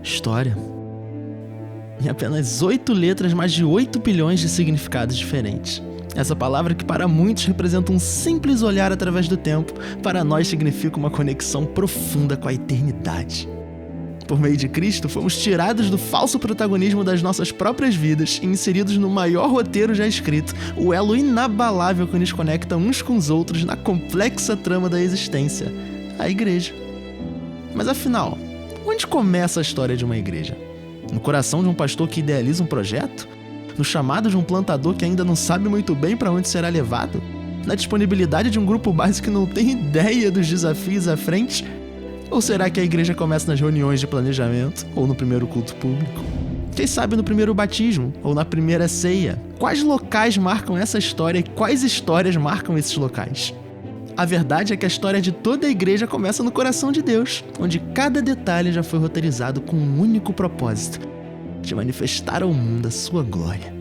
História. Em apenas 8 letras, mais de 8 bilhões de significados diferentes. Essa palavra que para muitos representa um simples olhar através do tempo, para nós significa uma conexão profunda com a eternidade. Por meio de Cristo, fomos tirados do falso protagonismo das nossas próprias vidas e inseridos no maior roteiro já escrito, o elo inabalável que nos conecta uns com os outros na complexa trama da existência, a igreja. Mas afinal, onde começa a história de uma igreja? No coração de um pastor que idealiza um projeto? No chamado de um plantador que ainda não sabe muito bem para onde será levado? Na disponibilidade de um grupo base que não tem ideia dos desafios à frente? Ou será que a igreja começa nas reuniões de planejamento ou no primeiro culto público? Quem sabe no primeiro batismo ou na primeira ceia? Quais locais marcam essa história e quais histórias marcam esses locais? A verdade é que a história de toda a igreja começa no coração de Deus, onde cada detalhe já foi roteirizado com um único propósito: de manifestar ao mundo a sua glória.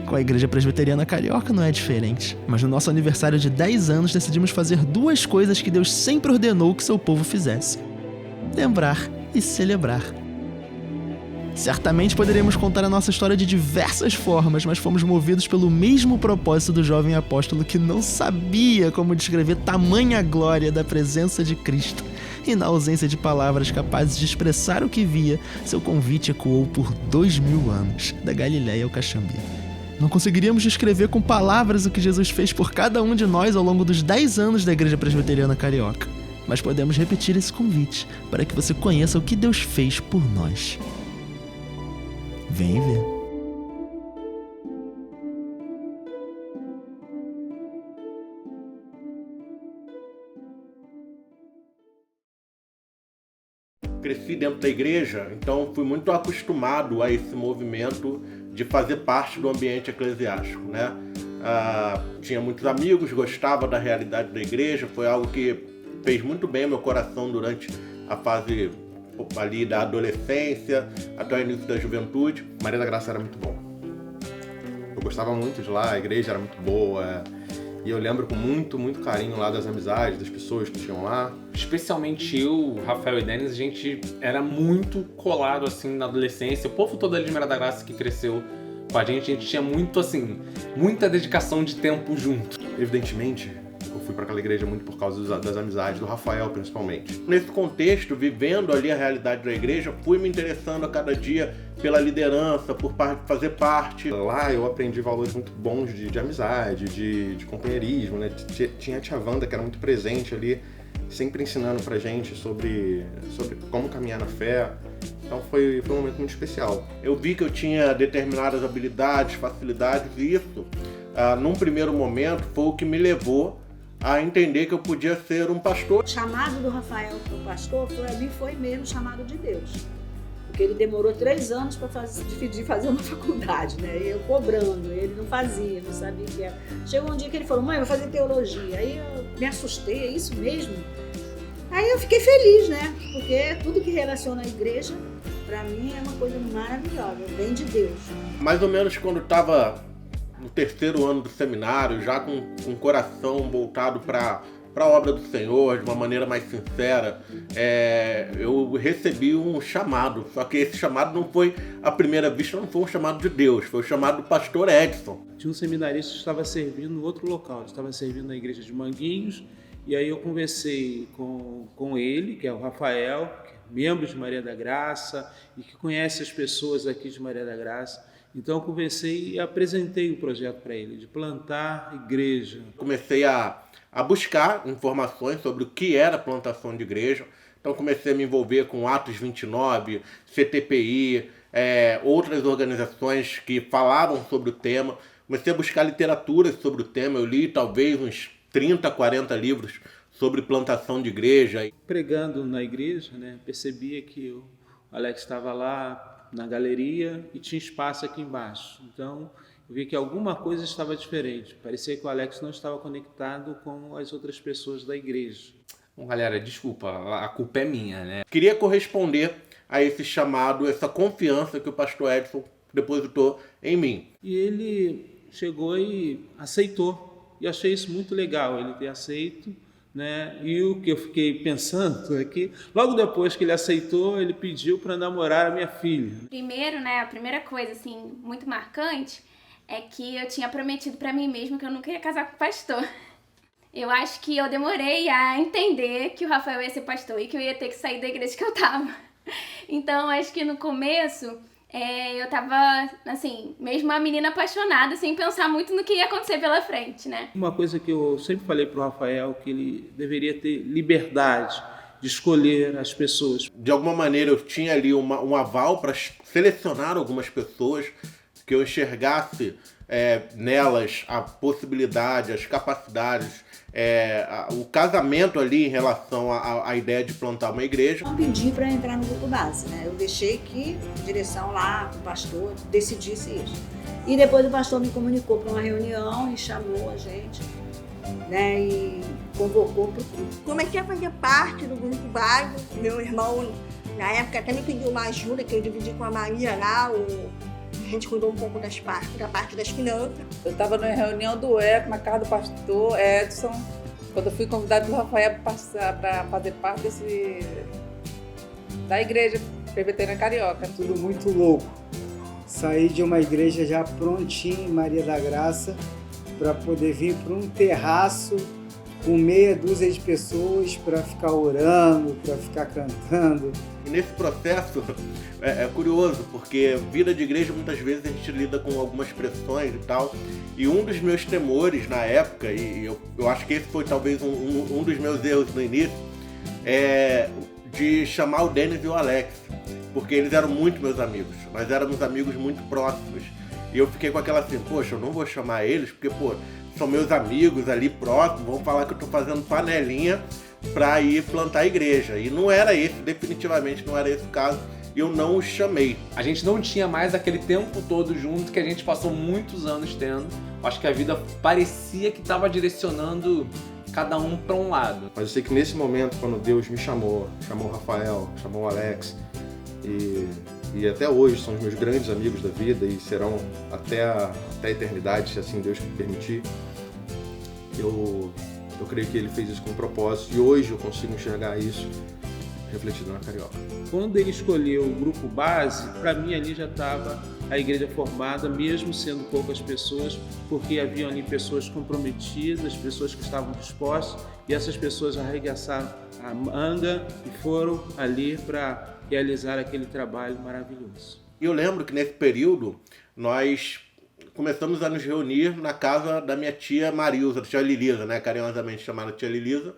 Com a Igreja Presbiteriana Carioca não é diferente, mas no nosso aniversário de 10 anos decidimos fazer 2 coisas que Deus sempre ordenou que seu povo fizesse: lembrar e celebrar. Certamente poderíamos contar a nossa história de diversas formas, mas fomos movidos pelo mesmo propósito do jovem apóstolo que não sabia como descrever tamanha glória da presença de Cristo. E na ausência de palavras capazes de expressar o que via, seu convite ecoou por 2000 anos, da Galiléia ao Caxambi. Não conseguiríamos descrever com palavras o que Jesus fez por cada um de nós ao longo dos 10 anos da Igreja Presbiteriana Carioca, mas podemos repetir esse convite para que você conheça o que Deus fez por nós. Vem ver. Cresci dentro da igreja, então fui muito acostumado a esse movimento de fazer parte do ambiente eclesiástico, né? Tinha muitos amigos, gostava da realidade da igreja, foi algo que fez muito bem ao meu coração durante a fase ali da adolescência até o início da juventude. Maria da Graça era muito bom. Eu gostava muito de lá, a igreja era muito boa. E eu lembro com muito, muito carinho lá das amizades, das pessoas que tinham lá. Especialmente eu, Rafael e Denis, a gente era muito colado assim na adolescência. O povo todo ali de Maria da Graça que cresceu com a gente tinha muito assim, muita dedicação de tempo junto. Evidentemente, eu fui para aquela igreja muito por causa das amizades, do Rafael principalmente. Nesse contexto, vivendo ali a realidade da igreja, fui me interessando a cada dia pela liderança, por fazer parte. Lá eu aprendi valores muito bons de amizade, de companheirismo, né? Tinha a tia Wanda, que era muito presente ali, sempre ensinando pra gente sobre como caminhar na fé. Então foi um momento muito especial. Eu vi que eu tinha determinadas habilidades, facilidades, e isso, num primeiro momento, foi o que me levou a entender que eu podia ser um pastor. O chamado do Rafael para o pastor, para mim, foi mesmo chamado de Deus. Porque ele demorou 3 anos para fazer uma faculdade, né? E eu cobrando, ele não fazia, não sabia o que era. Chegou um dia que ele falou: mãe, eu vou fazer teologia. Aí eu me assustei, é isso mesmo? Aí eu fiquei feliz, né? Porque tudo que relaciona a igreja, para mim, é uma coisa maravilhosa, vem de Deus. Mais ou menos quando eu estava no 3º ano do seminário, já com o coração voltado para a obra do Senhor, de uma maneira mais sincera, eu recebi um chamado. Só que esse chamado não foi, à primeira vista, não foi um chamado de Deus, foi o chamado do pastor Edson. Tinha um seminarista que estava servindo em outro local, estava servindo na igreja de Manguinhos, e aí eu conversei com ele, que é o Rafael, que é membro de Maria da Graça e que conhece as pessoas aqui de Maria da Graça. Então eu conversei e apresentei o projeto para ele, de plantar igreja. Comecei a buscar informações sobre o que era plantação de igreja. Então comecei a me envolver com Atos 29, CTPI, outras organizações que falavam sobre o tema. Comecei a buscar literatura sobre o tema. Eu li talvez uns 30, 40 livros sobre plantação de igreja. Pregando na igreja, né, percebia que o Alex estava lá na galeria e tinha espaço aqui embaixo. Então, eu vi que alguma coisa estava diferente. Parecia que o Alex não estava conectado com as outras pessoas da igreja. Bom, galera, desculpa, a culpa é minha, né? Queria corresponder a esse chamado, essa confiança que o pastor Edson depositou em mim. E ele chegou e aceitou. E achei isso muito legal, ele ter aceito, né? E o que eu fiquei pensando é que logo depois que ele aceitou, ele pediu para namorar a minha filha. Primeiro, né, a primeira coisa assim muito marcante é que eu tinha prometido para mim mesma que eu não queria casar com o pastor. Eu acho que eu demorei a entender que o Rafael ia ser pastor e que eu ia ter que sair da igreja que eu tava. Então, acho que no começo eu tava, assim, mesmo uma menina apaixonada, sem pensar muito no que ia acontecer pela frente, né? Uma coisa que eu sempre falei pro Rafael, que ele deveria ter liberdade de escolher as pessoas. De alguma maneira eu tinha ali um aval para selecionar algumas pessoas que eu enxergasse nelas a possibilidade, as capacidades, o casamento ali em relação à ideia de plantar uma igreja. Não pedi para entrar no grupo base, né? Eu deixei que a direção lá, o pastor, decidisse isso. E depois o pastor me comunicou para uma reunião e chamou a gente, né? E convocou para o grupo. Comecei a fazer parte do grupo base. Meu irmão, na época, até me pediu uma ajuda que eu dividi com a Maria lá. A gente cuidou um pouco da parte das finanças. Eu estava na reunião do ECO, na casa do pastor Edson, quando eu fui convidada pelo Rafael para fazer parte da igreja presbiteriana carioca. Tudo muito louco. Saí de uma igreja já prontinha em Maria da Graça para poder vir para um terraço com meia dúzia de pessoas para ficar orando, para ficar cantando. E nesse processo é curioso, porque vida de igreja muitas vezes a gente lida com algumas pressões e tal. E um dos meus temores na época, e eu acho que esse foi talvez um dos meus erros no início, de chamar o Denis e o Alex. Porque eles eram muito meus amigos, nós éramos amigos muito próximos. E eu fiquei com aquela assim, poxa, eu não vou chamar eles, porque, são meus amigos ali próximos, vão falar que eu tô fazendo panelinha pra ir plantar a igreja. E não era esse, definitivamente não era esse o caso, e eu não os chamei. A gente não tinha mais aquele tempo todo junto que a gente passou muitos anos tendo. Acho que a vida parecia que estava direcionando cada um para um lado. Mas eu sei que nesse momento, quando Deus me chamou o Rafael, chamou o Alex, e até hoje são os meus grandes amigos da vida e serão até a eternidade, se assim Deus permitir. Eu creio que ele fez isso com propósito e hoje eu consigo enxergar isso refletido na Carioca. Quando ele escolheu o grupo base, para mim ali já estava a igreja formada, mesmo sendo poucas pessoas, porque haviam ali pessoas comprometidas, pessoas que estavam dispostas, e essas pessoas arregaçaram a manga e foram ali para realizar aquele trabalho maravilhoso. E eu lembro que nesse período nós começamos a nos reunir na casa da minha tia Marilza, tia Lilisa, né, carinhosamente chamada tia Lilisa,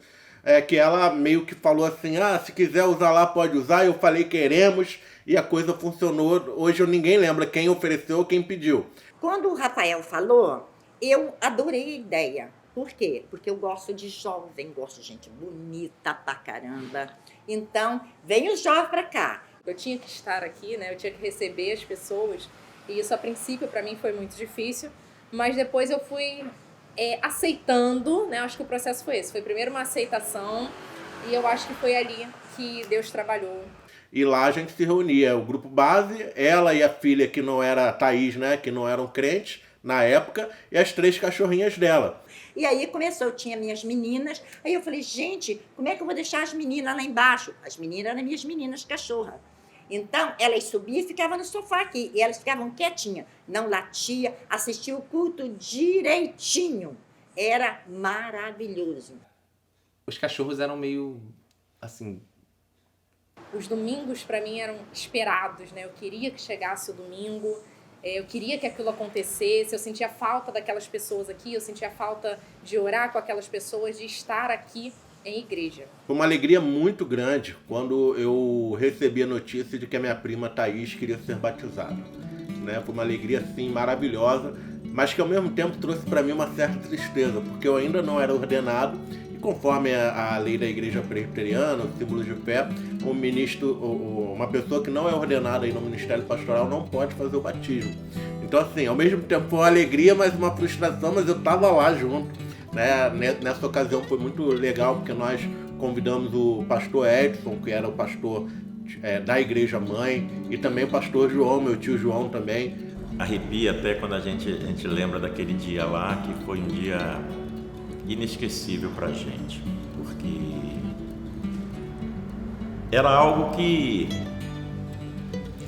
que ela meio que falou assim, se quiser usar lá pode usar, eu falei queremos, e a coisa funcionou. Hoje ninguém lembra quem ofereceu ou quem pediu. Quando o Rafael falou, eu adorei a ideia. Por quê? Porque eu gosto de jovem, gosto de gente bonita pra caramba. Então, vem os jovens pra cá. Eu tinha que estar aqui, né? Eu tinha que receber as pessoas. E isso, a princípio, para mim foi muito difícil. Mas depois eu fui aceitando, né? Eu acho que o processo foi esse. Foi primeiro uma aceitação. E eu acho que foi ali que Deus trabalhou. E lá a gente se reunia, o grupo base, ela e a filha que não era a Thaís, né? Que não eram crentes na época, e as 3 cachorrinhas dela. E aí começou, eu tinha minhas meninas, aí eu falei, gente, como é que eu vou deixar as meninas lá embaixo? As meninas eram minhas meninas cachorra. Então, elas subiam e ficavam no sofá aqui, e elas ficavam quietinhas, não latia, assistiam o culto direitinho. Era maravilhoso. Os cachorros eram meio, assim... Os domingos, para mim, eram esperados, né? Eu queria que chegasse o domingo, eu queria que aquilo acontecesse, eu sentia falta daquelas pessoas aqui, eu sentia falta de orar com aquelas pessoas, de estar aqui em igreja. Foi uma alegria muito grande quando eu recebi a notícia de que a minha prima Thaís queria ser batizada. Né? Foi uma alegria, assim, maravilhosa, mas que ao mesmo tempo trouxe para mim uma certa tristeza, porque eu ainda não era ordenado e conforme a lei da Igreja Presbiteriana, o símbolo de fé, um ministro, uma pessoa que não é ordenada aí no ministério pastoral não pode fazer o batismo. Então, assim, ao mesmo tempo foi uma alegria, mas uma frustração, mas eu estava lá junto, né? Nessa ocasião foi muito legal, porque nós convidamos o pastor Edson, que era o pastor da Igreja Mãe, e também o pastor João, meu tio João também. Arrepia até quando a gente lembra daquele dia lá, que foi um dia inesquecível pra gente, porque era algo que,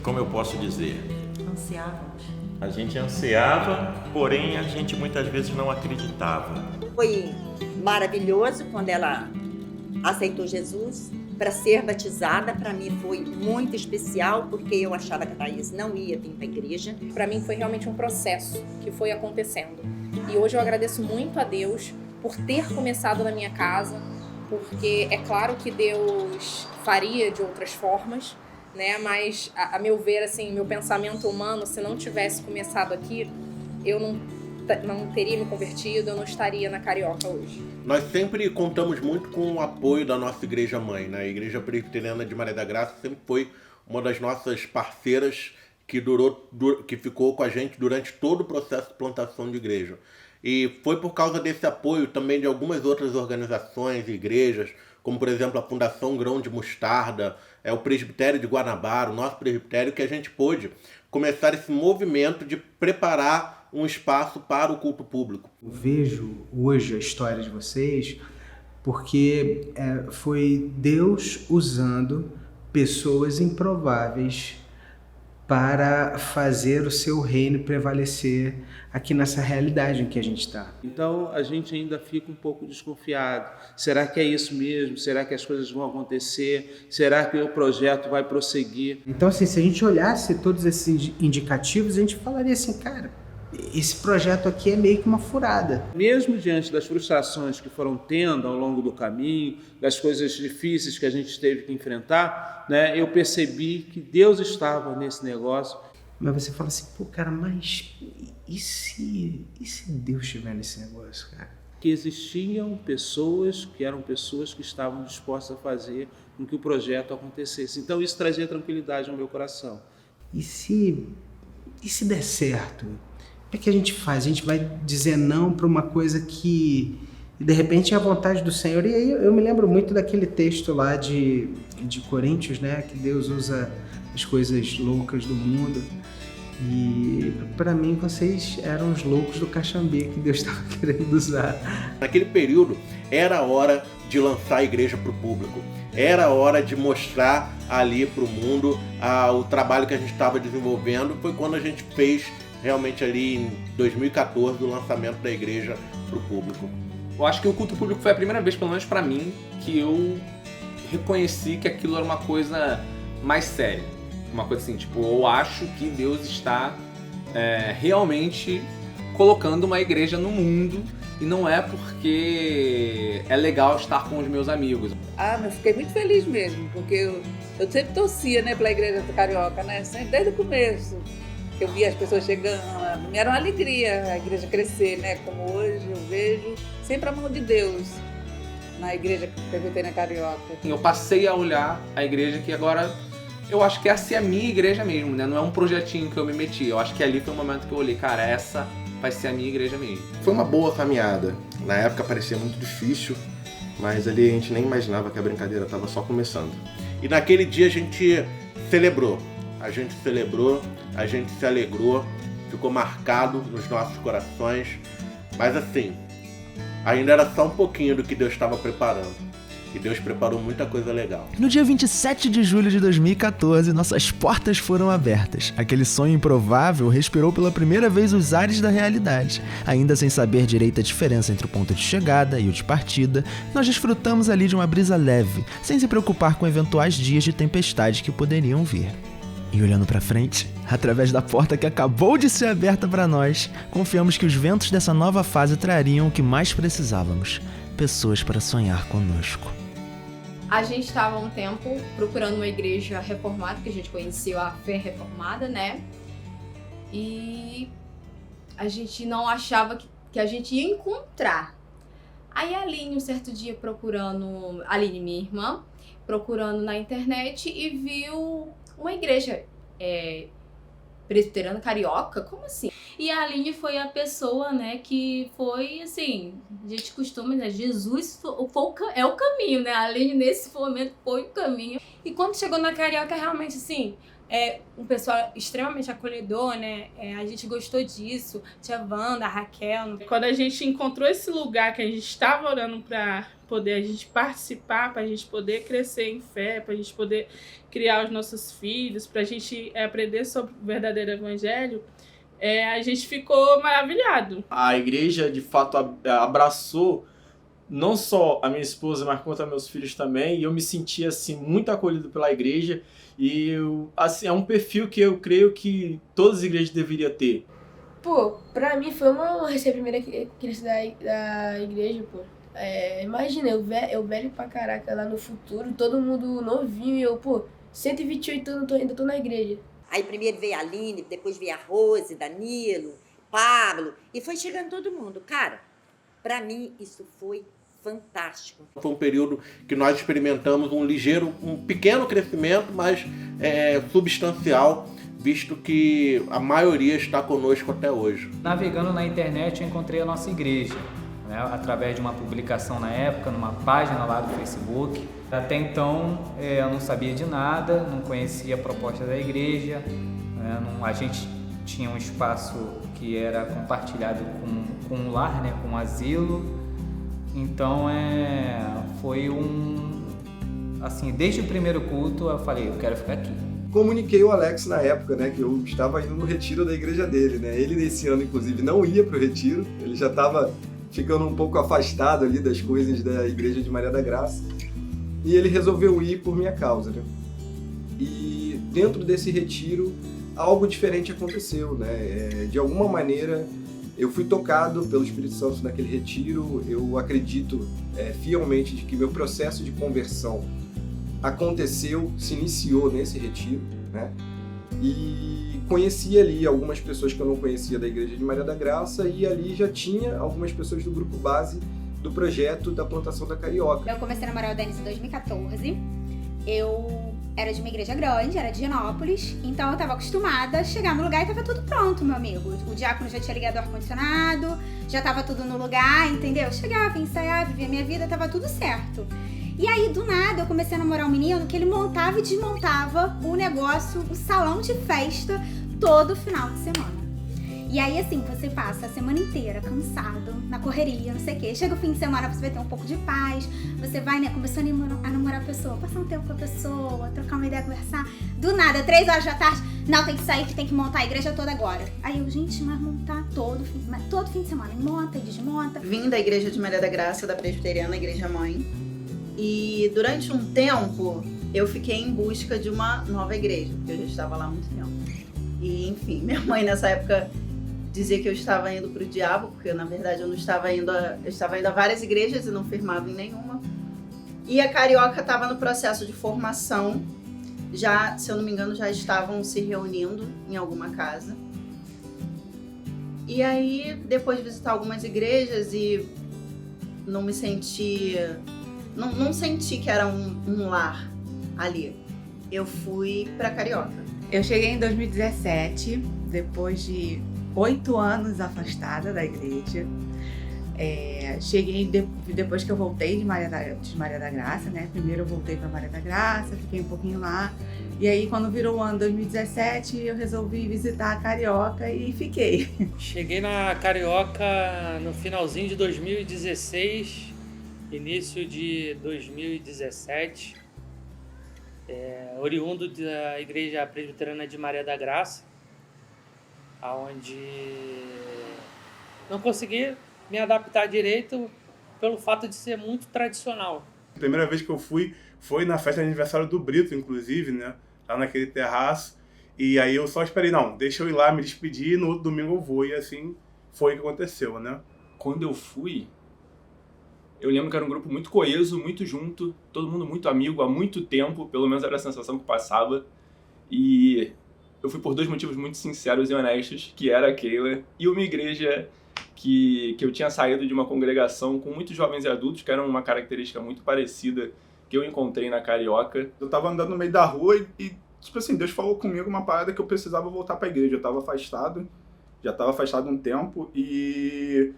como eu posso dizer, Ansiávamos. a gente ansiava, porém a gente muitas vezes não acreditava. Foi maravilhoso quando ela aceitou Jesus para ser batizada. Para mim foi muito especial, porque eu achava que a Thaís não ia vir para a igreja. Para mim foi realmente um processo que foi acontecendo. E hoje eu agradeço muito a Deus por ter começado na minha casa, porque é claro que Deus faria de outras formas, né? Mas a meu ver, assim, meu pensamento humano, se não tivesse começado aqui, eu não teria me convertido, eu não estaria na Carioca hoje. Nós sempre contamos muito com o apoio da nossa Igreja Mãe, né? A Igreja Presbiteriana de Maria da Graça sempre foi uma das nossas parceiras que ficou com a gente durante todo o processo de plantação de igreja. E foi por causa desse apoio também de algumas outras organizações e igrejas, como por exemplo a Fundação Grão de Mostarda, o Presbitério de Guanabara, o nosso presbitério, que a gente pôde começar esse movimento de preparar um espaço para o culto público. Eu vejo hoje a história de vocês porque foi Deus usando pessoas improváveis para fazer o seu reino prevalecer aqui nessa realidade em que a gente está. Então a gente ainda fica um pouco desconfiado. Será que é isso mesmo? Será que as coisas vão acontecer? Será que o projeto vai prosseguir? Então, assim, se a gente olhasse todos esses indicativos, a gente falaria assim, cara, esse projeto aqui é meio que uma furada. Mesmo diante das frustrações que foram tendo ao longo do caminho, das coisas difíceis que a gente teve que enfrentar, né, eu percebi que Deus estava nesse negócio. Mas você fala assim, pô, cara, mas e se Deus estiver nesse negócio, cara? Que existiam pessoas que eram pessoas que estavam dispostas a fazer com que o projeto acontecesse. Então isso trazia tranquilidade ao meu coração. E se der certo? O que a gente faz? A gente vai dizer não para uma coisa que de repente é a vontade do Senhor. E aí eu me lembro muito daquele texto lá de Coríntios, né? Que Deus usa as coisas loucas do mundo. E para mim vocês eram os loucos do Caxambi que Deus estava querendo usar. Naquele período era a hora de lançar a igreja para o público. Era a hora de mostrar ali para o mundo o trabalho que a gente estava desenvolvendo. Foi quando a gente fez realmente ali em 2014 o lançamento da igreja para o público. Eu acho que o culto público foi a primeira vez, pelo menos para mim, que eu reconheci que aquilo era uma coisa mais séria. Uma coisa assim, tipo, eu acho que Deus está realmente colocando uma igreja no mundo e não é porque é legal estar com os meus amigos. Eu fiquei muito feliz mesmo, porque eu sempre torcia, né, pela igreja do Carioca, né, sempre, desde o começo. Eu via as pessoas chegando, me era uma alegria a igreja crescer, né? Como hoje eu vejo, sempre a mão de Deus na igreja presbiteriana Carioca. Eu passei a olhar a igreja que agora eu acho que essa é a minha igreja mesmo, né? Não é um projetinho que eu me meti. Eu acho que ali foi o momento que eu olhei, cara, essa vai ser a minha igreja mesmo. Foi uma boa caminhada. Na época parecia muito difícil, mas ali a gente nem imaginava que a brincadeira estava só começando. E naquele dia a gente celebrou. A gente celebrou, a gente se alegrou, ficou marcado nos nossos corações. Mas assim, ainda era só um pouquinho do que Deus estava preparando. E Deus preparou muita coisa legal. No dia 27 de julho de 2014, nossas portas foram abertas. Aquele sonho improvável respirou pela primeira vez os ares da realidade. Ainda sem saber direito a diferença entre o ponto de chegada e o de partida, nós desfrutamos ali de uma brisa leve, sem se preocupar com eventuais dias de tempestade que poderiam vir. E olhando pra frente, através da porta que acabou de ser aberta para nós, confiamos que os ventos dessa nova fase trariam o que mais precisávamos: pessoas para sonhar conosco. A gente estava há um tempo procurando uma igreja reformada, que a gente conheceu a Fé Reformada, né? E a gente não achava que a gente ia encontrar. Aí a Aline, um certo dia procurando, a Aline, minha irmã, procurando na internet e viu uma igreja presbiteriana carioca, como assim? E a Aline foi a pessoa, né, que foi, assim, a gente costuma, né, Jesus é o caminho, né, a Aline nesse momento foi o caminho. E quando chegou na Carioca, realmente, assim, um pessoal extremamente acolhedor, né, a gente gostou disso, tia Wanda, a Raquel. Quando a gente encontrou esse lugar que a gente estava orando para poder a gente participar, para a gente poder crescer em fé, para a gente poder criar os nossos filhos, para a gente aprender sobre o verdadeiro evangelho, a gente ficou maravilhado. A igreja, de fato, abraçou não só a minha esposa, mas quanto a meus filhos também, e eu me senti, assim, muito acolhido pela igreja, e assim, é um perfil que eu creio que todas as igrejas deveriam ter. Pô, pra mim foi uma honra ser a primeira criança da igreja, pô. Imagina, eu velho pra caraca lá no futuro, todo mundo novinho, e eu, pô, 128 anos, ainda tô na igreja. Aí primeiro veio a Aline, depois veio a Rose, Danilo, Pablo, e foi chegando todo mundo. Cara, pra mim isso foi fantástico. Foi um período que nós experimentamos um pequeno crescimento, mas substancial, visto que a maioria está conosco até hoje. Navegando na internet eu encontrei a nossa igreja, né, através de uma publicação na época, numa página lá do Facebook. Até então eu não sabia de nada, não conhecia a proposta da igreja, né, a gente tinha um espaço que era compartilhado com um lar, né, com um asilo. Então foi assim, desde o primeiro culto eu falei, eu quero ficar aqui. Comuniquei o Alex na época, né, que eu estava indo no retiro da igreja dele, né? Ele nesse ano, inclusive, não ia para o retiro, ele já estava ficando um pouco afastado ali das coisas da igreja de Maria da Graça, e ele resolveu ir por minha causa, né? E dentro desse retiro, algo diferente aconteceu, né? De alguma maneira, eu fui tocado pelo Espírito Santo naquele retiro. Eu acredito fielmente de que meu processo de conversão aconteceu, se iniciou nesse retiro, né? E conheci ali algumas pessoas que eu não conhecia da Igreja de Maria da Graça, e ali já tinha algumas pessoas do grupo base do projeto da plantação da Carioca. Eu comecei a namorar o Denis em 2014. Eu era de uma igreja grande, era de Higienópolis, então eu tava acostumada a chegar no lugar e tava tudo pronto, meu amigo. O diácono já tinha ligado o ar-condicionado, já tava tudo no lugar, entendeu? Eu chegava, ensaiava, vivia minha vida, tava tudo certo. E aí, do nada, eu comecei a namorar um menino que ele montava e desmontava o negócio, o salão de festa, todo final de semana. E aí, assim, você passa a semana inteira cansado, na correria, não sei o quê. Chega o fim de semana, você vai ter um pouco de paz, você vai, né, começando a namorar a pessoa, passar um tempo com a pessoa, trocar uma ideia, conversar. Do nada, 3 horas da tarde, não, tem que sair, que tem que montar a igreja toda agora. Aí eu, gente, mas montar todo fim de semana, monta e desmonta. Vim da igreja de Maria da Graça, da presbiteriana, igreja mãe. E durante um tempo, eu fiquei em busca de uma nova igreja, porque eu já estava lá há muito tempo. E, enfim, minha mãe nessa época dizia que eu estava indo para o diabo, porque na verdade eu estava indo a várias igrejas e não firmava em nenhuma. E a Carioca estava no processo de formação, já, se eu não me engano, já estavam se reunindo em alguma casa. E aí, depois de visitar algumas igrejas e não senti que era um lar ali, eu fui para Carioca. Eu cheguei em 2017, depois de 8 anos afastada da igreja. Cheguei depois que eu voltei de Maria da Graça, né? Primeiro eu voltei para Maria da Graça, fiquei um pouquinho lá. E aí, quando virou o ano 2017, eu resolvi visitar a Carioca e fiquei. Cheguei na Carioca no finalzinho de 2016, início de 2017, oriundo da Igreja Presbiteriana de Maria da Graça, onde não consegui me adaptar direito pelo fato de ser muito tradicional. A primeira vez que eu fui foi na festa de aniversário do Brito, inclusive, né? Lá naquele terraço. E aí eu só esperei, não, deixa eu ir lá me despedir, no outro domingo eu vou. E assim foi o que aconteceu, né? Quando eu fui, eu lembro que era um grupo muito coeso, muito junto, todo mundo muito amigo há muito tempo, pelo menos era a sensação que passava. E eu fui por 2 motivos muito sinceros e honestos, que era a Keila e uma igreja que eu tinha saído de uma congregação com muitos jovens e adultos, que era uma característica muito parecida que eu encontrei na Carioca. Eu tava andando no meio da rua e tipo assim, Deus falou comigo uma parada que eu precisava voltar pra igreja. Eu tava afastado, já estava afastado um tempo, e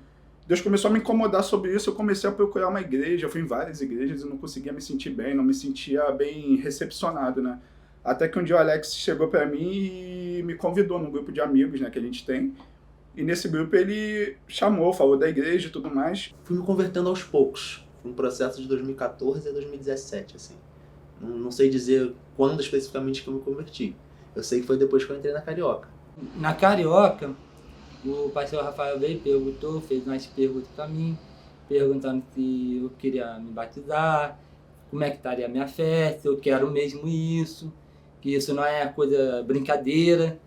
Deus começou a me incomodar sobre isso. Eu comecei a procurar uma igreja, eu fui em várias igrejas e não conseguia me sentir bem, não me sentia bem recepcionado, né? Até que um dia o Alex chegou para mim e me convidou num grupo de amigos, né, que a gente tem. E nesse grupo ele chamou, falou da igreja e tudo mais. Fui me convertendo aos poucos. Foi um processo de 2014 a 2017, assim. Não sei dizer quando especificamente que eu me converti. Eu sei que foi depois que eu entrei na Carioca. Na Carioca, o pastor Rafael veio, perguntou, fez umas perguntas para mim, perguntando se eu queria me batizar, como é que estaria a minha fé, se eu quero mesmo isso, que isso não é coisa brincadeira.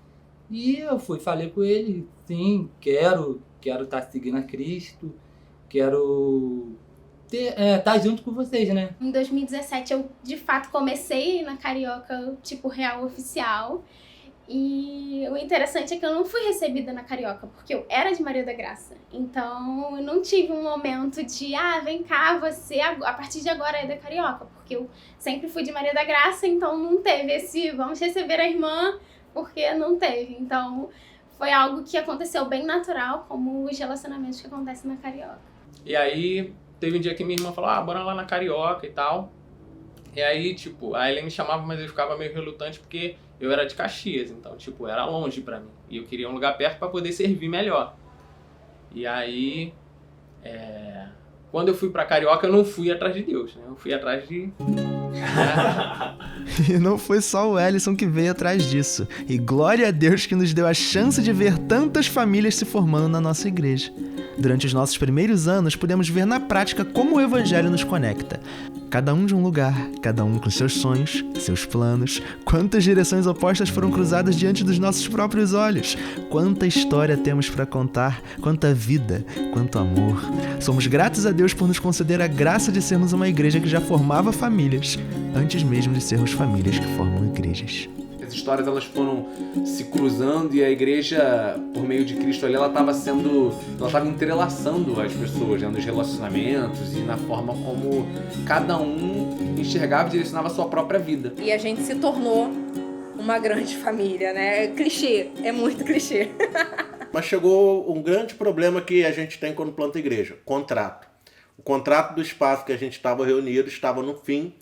E eu falei com ele, sim, quero estar seguindo a Cristo, quero estar junto com vocês, né? Em 2017 eu, de fato, comecei na Carioca, tipo, real oficial. E o interessante é que eu não fui recebida na Carioca, porque eu era de Maria da Graça. Então, eu não tive um momento de, vem cá, você a partir de agora é da Carioca. Porque eu sempre fui de Maria da Graça, então não teve esse, vamos receber a irmã, porque não teve. Então, foi algo que aconteceu bem natural, como os relacionamentos que acontecem na Carioca. E aí, teve um dia que minha irmã falou, bora lá na Carioca e tal. E aí, tipo, a Ellen me chamava, mas eu ficava meio relutante porque eu era de Caxias, então, tipo, era longe pra mim. E eu queria um lugar perto pra poder servir melhor. E aí, quando eu fui pra Carioca, eu não fui atrás de Deus, né? Eu fui atrás de... E não foi só o Ellison que veio atrás disso. E glória a Deus que nos deu a chance de ver tantas famílias se formando na nossa igreja. Durante os nossos primeiros anos, pudemos ver na prática como o Evangelho nos conecta. Cada um de um lugar, cada um com seus sonhos, seus planos. Quantas direções opostas foram cruzadas diante dos nossos próprios olhos. Quanta história temos para contar, quanta vida, quanto amor. Somos gratos a Deus por nos conceder a graça de sermos uma igreja que já formava famílias, antes mesmo de sermos famílias que formam igrejas. As histórias elas foram se cruzando e a igreja, por meio de Cristo ali, ela estava entrelaçando as pessoas, né, nos relacionamentos e na forma como cada um enxergava e direcionava a sua própria vida. E a gente se tornou uma grande família, né? Clichê, é muito clichê. Mas chegou um grande problema que a gente tem quando planta igreja, contrato. O contrato do espaço que a gente estava reunido estava no fim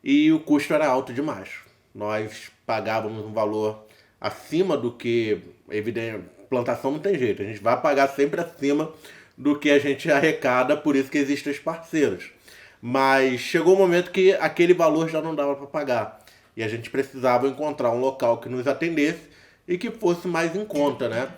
e o custo era alto demais. Nós pagávamos um valor acima do que, evidente, plantação não tem jeito, a gente vai pagar sempre acima do que a gente arrecada, por isso que existem os parceiros. Mas chegou um momento que aquele valor já não dava para pagar e a gente precisava encontrar um local que nos atendesse e que fosse mais em conta, né?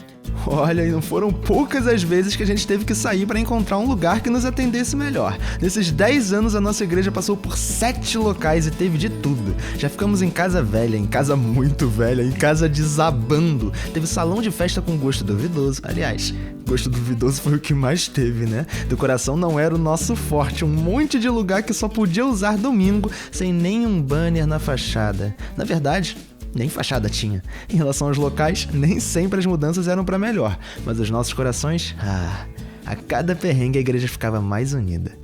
Olha, e não foram poucas as vezes que a gente teve que sair para encontrar um lugar que nos atendesse melhor. Nesses 10 anos, a nossa igreja passou por 7 locais e teve de tudo. Já ficamos em casa velha, em casa muito velha, em casa desabando. Teve salão de festa com gosto duvidoso. Aliás, gosto duvidoso foi o que mais teve, né? Decoração não era o nosso forte. Um monte de lugar que só podia usar domingo, sem nenhum banner na fachada. Na verdade, nem fachada tinha. Em relação aos locais, nem sempre as mudanças eram para melhor, mas os nossos corações, a cada perrengue a igreja ficava mais unida.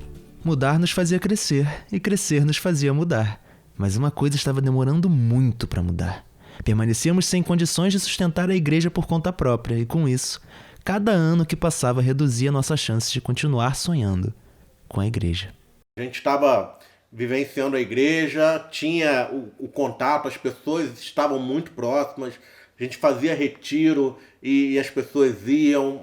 Mudar nos fazia crescer, e crescer nos fazia mudar. Mas uma coisa estava demorando muito para mudar. Permanecíamos sem condições de sustentar a igreja por conta própria, e com isso, cada ano que passava reduzia nossa chance de continuar sonhando com a igreja. A gente estava vivenciando a igreja, tinha o contato, as pessoas estavam muito próximas, a gente fazia retiro e as pessoas iam,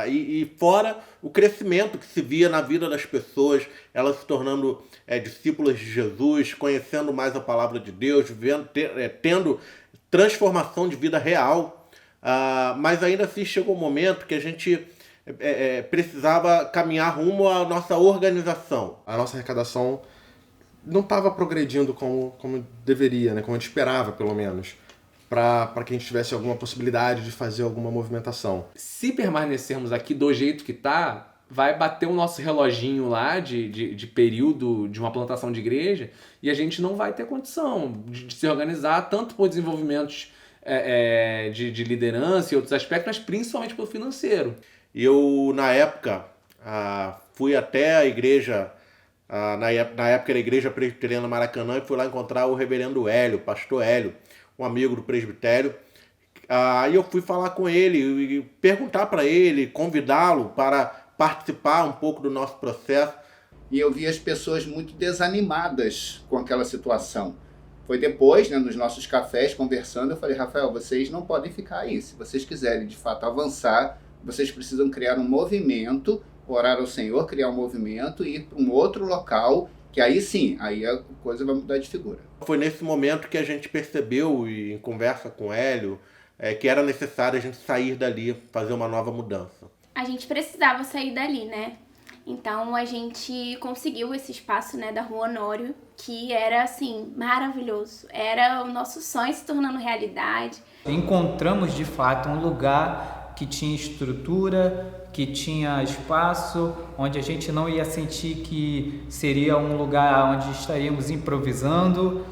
e fora o crescimento que se via na vida das pessoas, elas se tornando discípulas de Jesus, conhecendo mais a palavra de Deus, tendo transformação de vida real, mas ainda assim chegou um momento que a gente precisava caminhar rumo à nossa organização. A nossa arrecadação não estava progredindo como deveria, né? Como a gente esperava, pelo menos, para que a gente tivesse alguma possibilidade de fazer alguma movimentação. Se permanecermos aqui do jeito que tá, vai bater o nosso reloginho lá de período de uma plantação de igreja e a gente não vai ter condição de se organizar tanto por desenvolvimentos de liderança e outros aspectos, mas principalmente pelo financeiro. Eu, na época, fui até a igreja, na época era a Igreja Presbiteriana Maracanã, e fui lá encontrar o reverendo Hélio, pastor Hélio, um amigo do presbitério. Aí eu fui falar com ele e perguntar para ele, convidá-lo para participar um pouco do nosso processo. E eu vi as pessoas muito desanimadas com aquela situação. Foi depois, né, nos nossos cafés, conversando, eu falei, Rafael, vocês não podem ficar aí. Se vocês quiserem, de fato, avançar, vocês precisam criar um movimento, orar ao Senhor, criar um movimento e ir para um outro local, que aí sim, aí a coisa vai mudar de figura. Foi nesse momento que a gente percebeu, e em conversa com o Hélio, que era necessário a gente sair dali, fazer uma nova mudança. A gente precisava sair dali, né? Então a gente conseguiu esse espaço, né, da Rua Honório, que era assim, maravilhoso. Era o nosso sonho se tornando realidade. Encontramos de fato um lugar que tinha estrutura, que tinha espaço, onde a gente não ia sentir que seria um lugar onde estaríamos improvisando.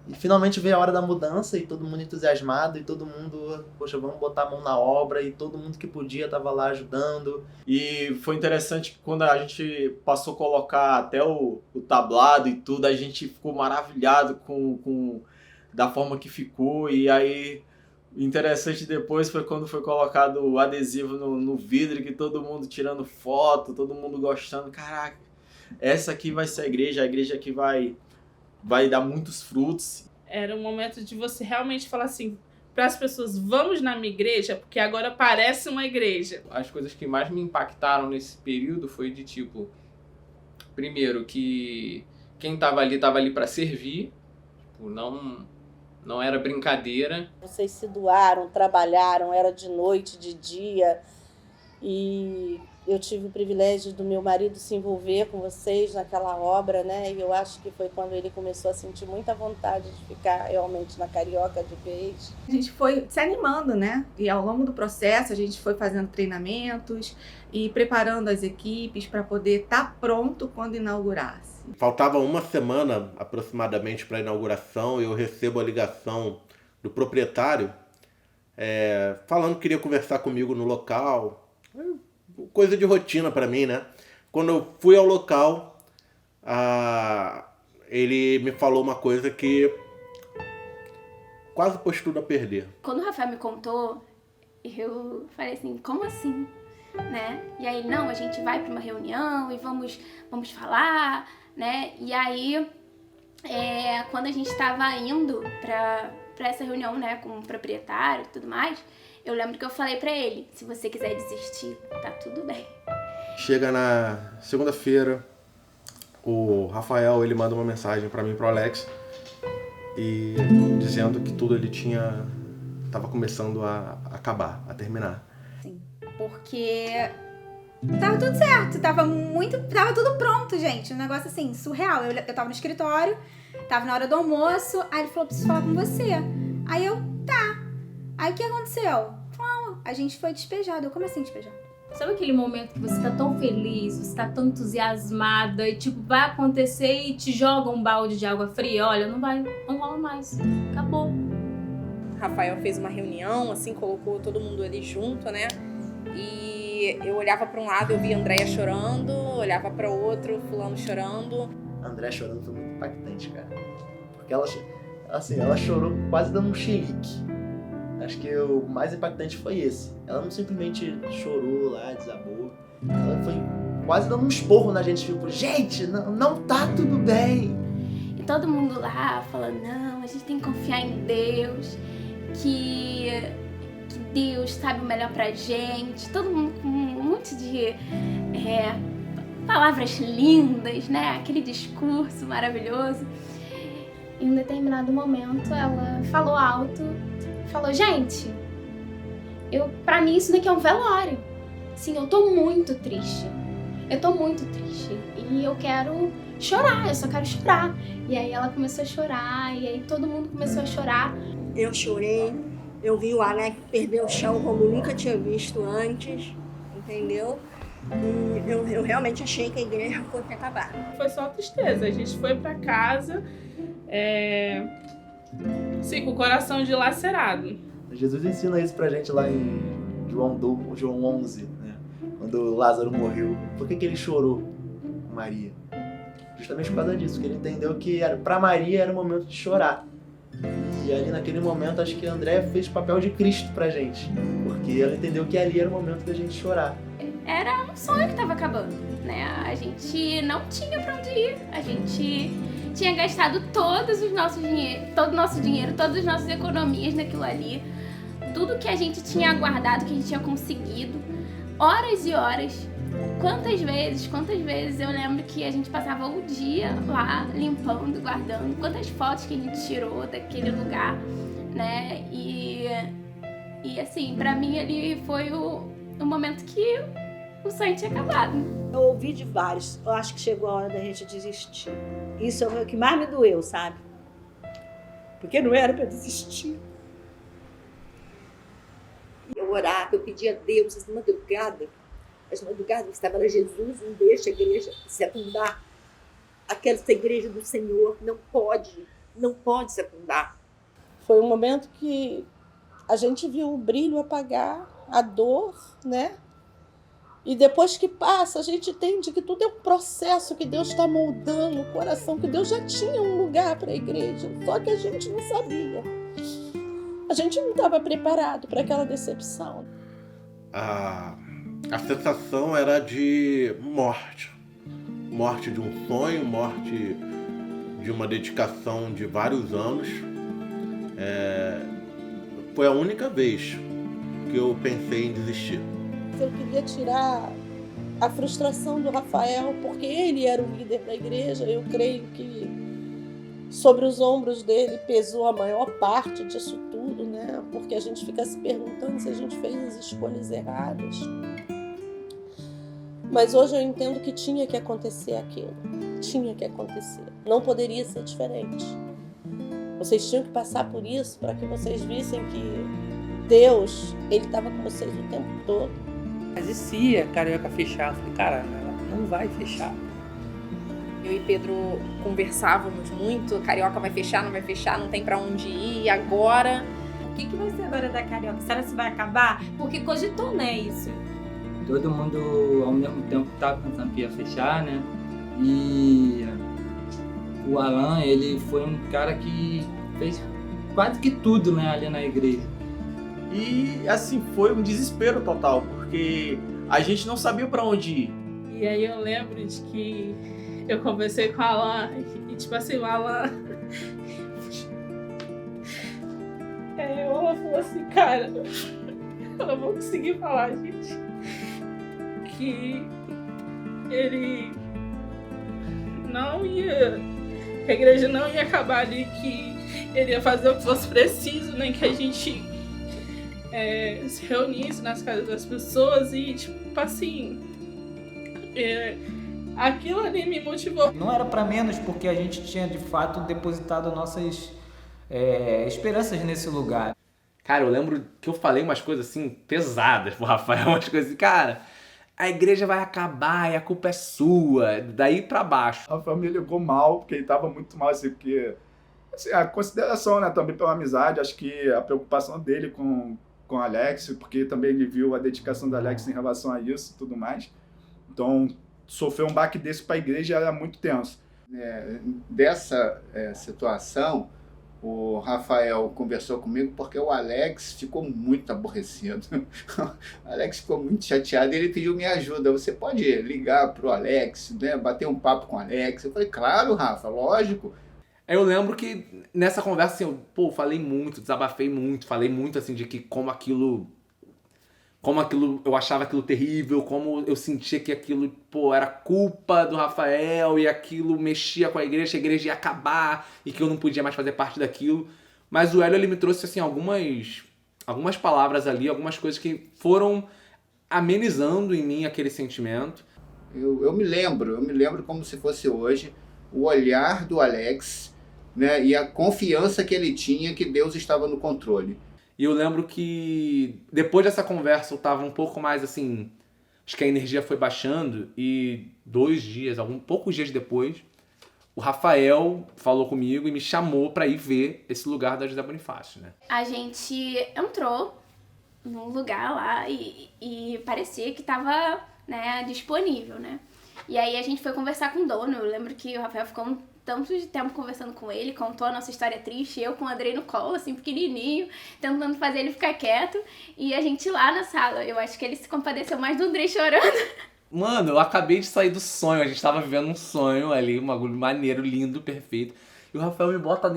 E finalmente veio a hora da mudança e todo mundo entusiasmado e todo mundo, poxa, vamos botar a mão na obra, e todo mundo que podia estava lá ajudando. E foi interessante que quando a gente passou a colocar até o tablado e tudo, a gente ficou maravilhado com da forma que ficou. E aí, interessante depois foi quando foi colocado o adesivo no vidro, que todo mundo tirando foto, todo mundo gostando. Caraca, essa aqui vai ser a igreja que vai dar muitos frutos. Era um momento de você realmente falar assim para as pessoas, vamos na minha igreja, porque agora parece uma igreja. As coisas que mais me impactaram nesse período foi de tipo, primeiro, que quem estava ali para servir, tipo, não era brincadeira. Vocês se doaram, trabalharam, era de noite, de dia, e eu tive o privilégio do meu marido se envolver com vocês naquela obra, né? E eu acho que foi quando ele começou a sentir muita vontade de ficar realmente na Carioca de vez. A gente foi se animando, né? E ao longo do processo a gente foi fazendo treinamentos e preparando as equipes para poder estar pronto quando inaugurasse. Faltava uma semana aproximadamente para a inauguração, e eu recebo a ligação do proprietário falando que queria conversar comigo no local. Coisa de rotina para mim, né? Quando eu fui ao local, ele me falou uma coisa que quase pôs tudo a perder. Quando o Rafael me contou, eu falei assim, como assim? Né? E aí, não, a gente vai para uma reunião e vamos falar, né? E aí, quando a gente estava indo para essa reunião, né, com o proprietário e tudo mais, eu lembro que eu falei pra ele, se você quiser desistir, tá tudo bem. Chega na segunda-feira, o Rafael, ele manda uma mensagem pra mim e pro Alex, e dizendo que tudo ele tava começando a acabar, a terminar. Sim, porque tava tudo certo, tava tudo pronto, gente, um negócio assim, surreal. Eu tava no escritório, tava na hora do almoço, aí ele falou, preciso falar com você. Aí eu, tá. Aí o que aconteceu? A gente foi despejado. Como assim despejado? Sabe aquele momento que você tá tão feliz, você tá tão entusiasmada e tipo, vai acontecer e te joga um balde de água fria? Olha, não rola mais. Acabou. Rafael fez uma reunião, assim, colocou todo mundo ali junto, né? E eu olhava para um lado, eu via a Andréia chorando, olhava para o outro, fulano chorando. A Andréia chorando foi muito impactante, cara. Porque ela chorou quase dando um chilique. Acho que o mais impactante foi esse. Ela não simplesmente chorou lá, desabou. Ela foi quase dando um esporro na gente. Tipo, gente, não tá tudo bem. E todo mundo lá falando, não, a gente tem que confiar em Deus, que Deus sabe o melhor pra gente. Todo mundo com um monte de palavras lindas, né? Aquele discurso maravilhoso. Em um determinado momento, ela falou alto, falou, gente, pra mim isso daqui é um velório. Sim, eu tô muito triste. E eu quero chorar, eu só quero chorar. E aí ela começou a chorar, e aí todo mundo começou a chorar. Eu chorei, eu vi o Alex perder o chão como eu nunca tinha visto antes, entendeu? E eu realmente achei que a igreja fosse acabar. Foi só tristeza, a gente foi pra casa, sim, com o coração dilacerado. Jesus ensina isso pra gente lá em João 11, né? quando Lázaro morreu. Por que ele chorou com Maria? Justamente por causa disso, que ele entendeu que para Maria era o momento de chorar. E ali naquele momento acho que André fez o papel de Cristo pra gente, porque ela entendeu que ali era o momento da gente chorar. Era um sonho que estava acabando, né? A gente não tinha pra onde ir, a gente tinha gastado todo o nosso dinheiro, todas as nossas economias naquilo ali, tudo que a gente tinha guardado, que a gente tinha conseguido, horas e horas. Quantas vezes eu lembro que a gente passava o dia lá limpando, guardando, quantas fotos que a gente tirou daquele lugar, né? E assim, pra mim ali foi o momento que o sonho tinha acabado. Eu ouvi de vários, eu acho que chegou a hora da gente desistir. Isso é o que mais me doeu, sabe? Porque não era pra desistir. Eu orava, eu pedia a Deus as madrugadas que estava lá, Jesus, não deixa a igreja se afundar. Essa igreja do Senhor não pode se afundar. Foi um momento que a gente viu o brilho apagar, a dor, né? E depois que passa, a gente entende que tudo é um processo que Deus está moldando o coração, que Deus já tinha um lugar para a igreja, só que a gente não sabia. A gente não estava preparado para aquela decepção. A sensação era de morte. Morte de um sonho, morte de uma dedicação de vários anos. Foi a única vez que eu pensei em desistir. Eu queria tirar a frustração do Rafael, porque ele era o líder da igreja. Eu creio que sobre os ombros dele pesou a maior parte disso tudo, né? Porque a gente fica se perguntando se a gente fez as escolhas erradas. Mas hoje eu entendo que tinha que acontecer aquilo. Tinha que acontecer. Não poderia ser diferente. Vocês tinham que passar por isso para que vocês vissem que Deus, Ele estava com vocês o tempo todo. Mas e se a Carioca fechar? Eu falei, cara, ela não vai fechar. Eu e Pedro conversávamos muito, Carioca vai fechar, não vai fechar, não tem pra onde ir, e agora? O que vai ser agora da Carioca? Será que vai acabar? Porque cogitou, né, isso? Todo mundo, ao mesmo tempo, estava pensando que ia fechar, né? E o Alan, ele foi um cara que fez quase que tudo, né, ali na igreja. E, assim, foi um desespero total, porque a gente não sabia para onde ir. E aí eu lembro de que eu conversei com o Alan e, tipo assim, o Alan... o Alan falou assim, cara, eu não vou conseguir falar, gente, que ele não ia... que a igreja não ia acabar ali, que ele ia fazer o que fosse preciso, nem que a gente se reunisse nas casas das pessoas e, tipo assim... aquilo ali me motivou. Não era para menos, porque a gente tinha de fato depositado nossas esperanças nesse lugar. Cara, eu lembro que eu falei umas coisas assim pesadas pro Rafael, umas coisas assim, cara, a igreja vai acabar e a culpa é sua, daí pra baixo. A família ligou mal, porque ele tava muito mal, assim, porque assim, a consideração, né, também pela amizade, acho que a preocupação dele com o Alex, porque também ele viu a dedicação do Alex em relação a isso e tudo mais. Então, sofrer um baque desse para a igreja era muito tenso. Dessa situação, o Rafael conversou comigo porque o Alex ficou muito aborrecido. O Alex ficou muito chateado e ele pediu minha ajuda. Você pode ligar pro Alex, né, bater um papo com o Alex? Eu falei, claro, Rafa, lógico. Aí eu lembro que nessa conversa, assim, eu falei muito, desabafei muito, falei muito, assim, de que como aquilo, eu achava aquilo terrível, como eu sentia que aquilo, era culpa do Rafael e aquilo mexia com a igreja ia acabar e que eu não podia mais fazer parte daquilo. Mas o Hélio, ele me trouxe, assim, algumas palavras ali, algumas coisas que foram amenizando em mim aquele sentimento. Eu me lembro como se fosse hoje, o olhar do Alex, né, e a confiança que ele tinha que Deus estava no controle. E eu lembro que depois dessa conversa eu tava um pouco mais assim, acho que a energia foi baixando e poucos dias depois, o Rafael falou comigo e me chamou pra ir ver esse lugar da José Bonifácio, né? A gente entrou num lugar lá e parecia que tava, né, disponível, né? E aí a gente foi conversar com o dono. Eu lembro que o Rafael ficou um tanto de tempo conversando com ele, contou a nossa história triste, eu com o Andrei no colo, assim, pequenininho, tentando fazer ele ficar quieto, e a gente lá na sala. Eu acho que ele se compadeceu mais do Andrei chorando. Mano, eu acabei de sair do sonho, a gente tava vivendo um sonho ali, um bagulho maneiro, lindo, perfeito, e o Rafael me bota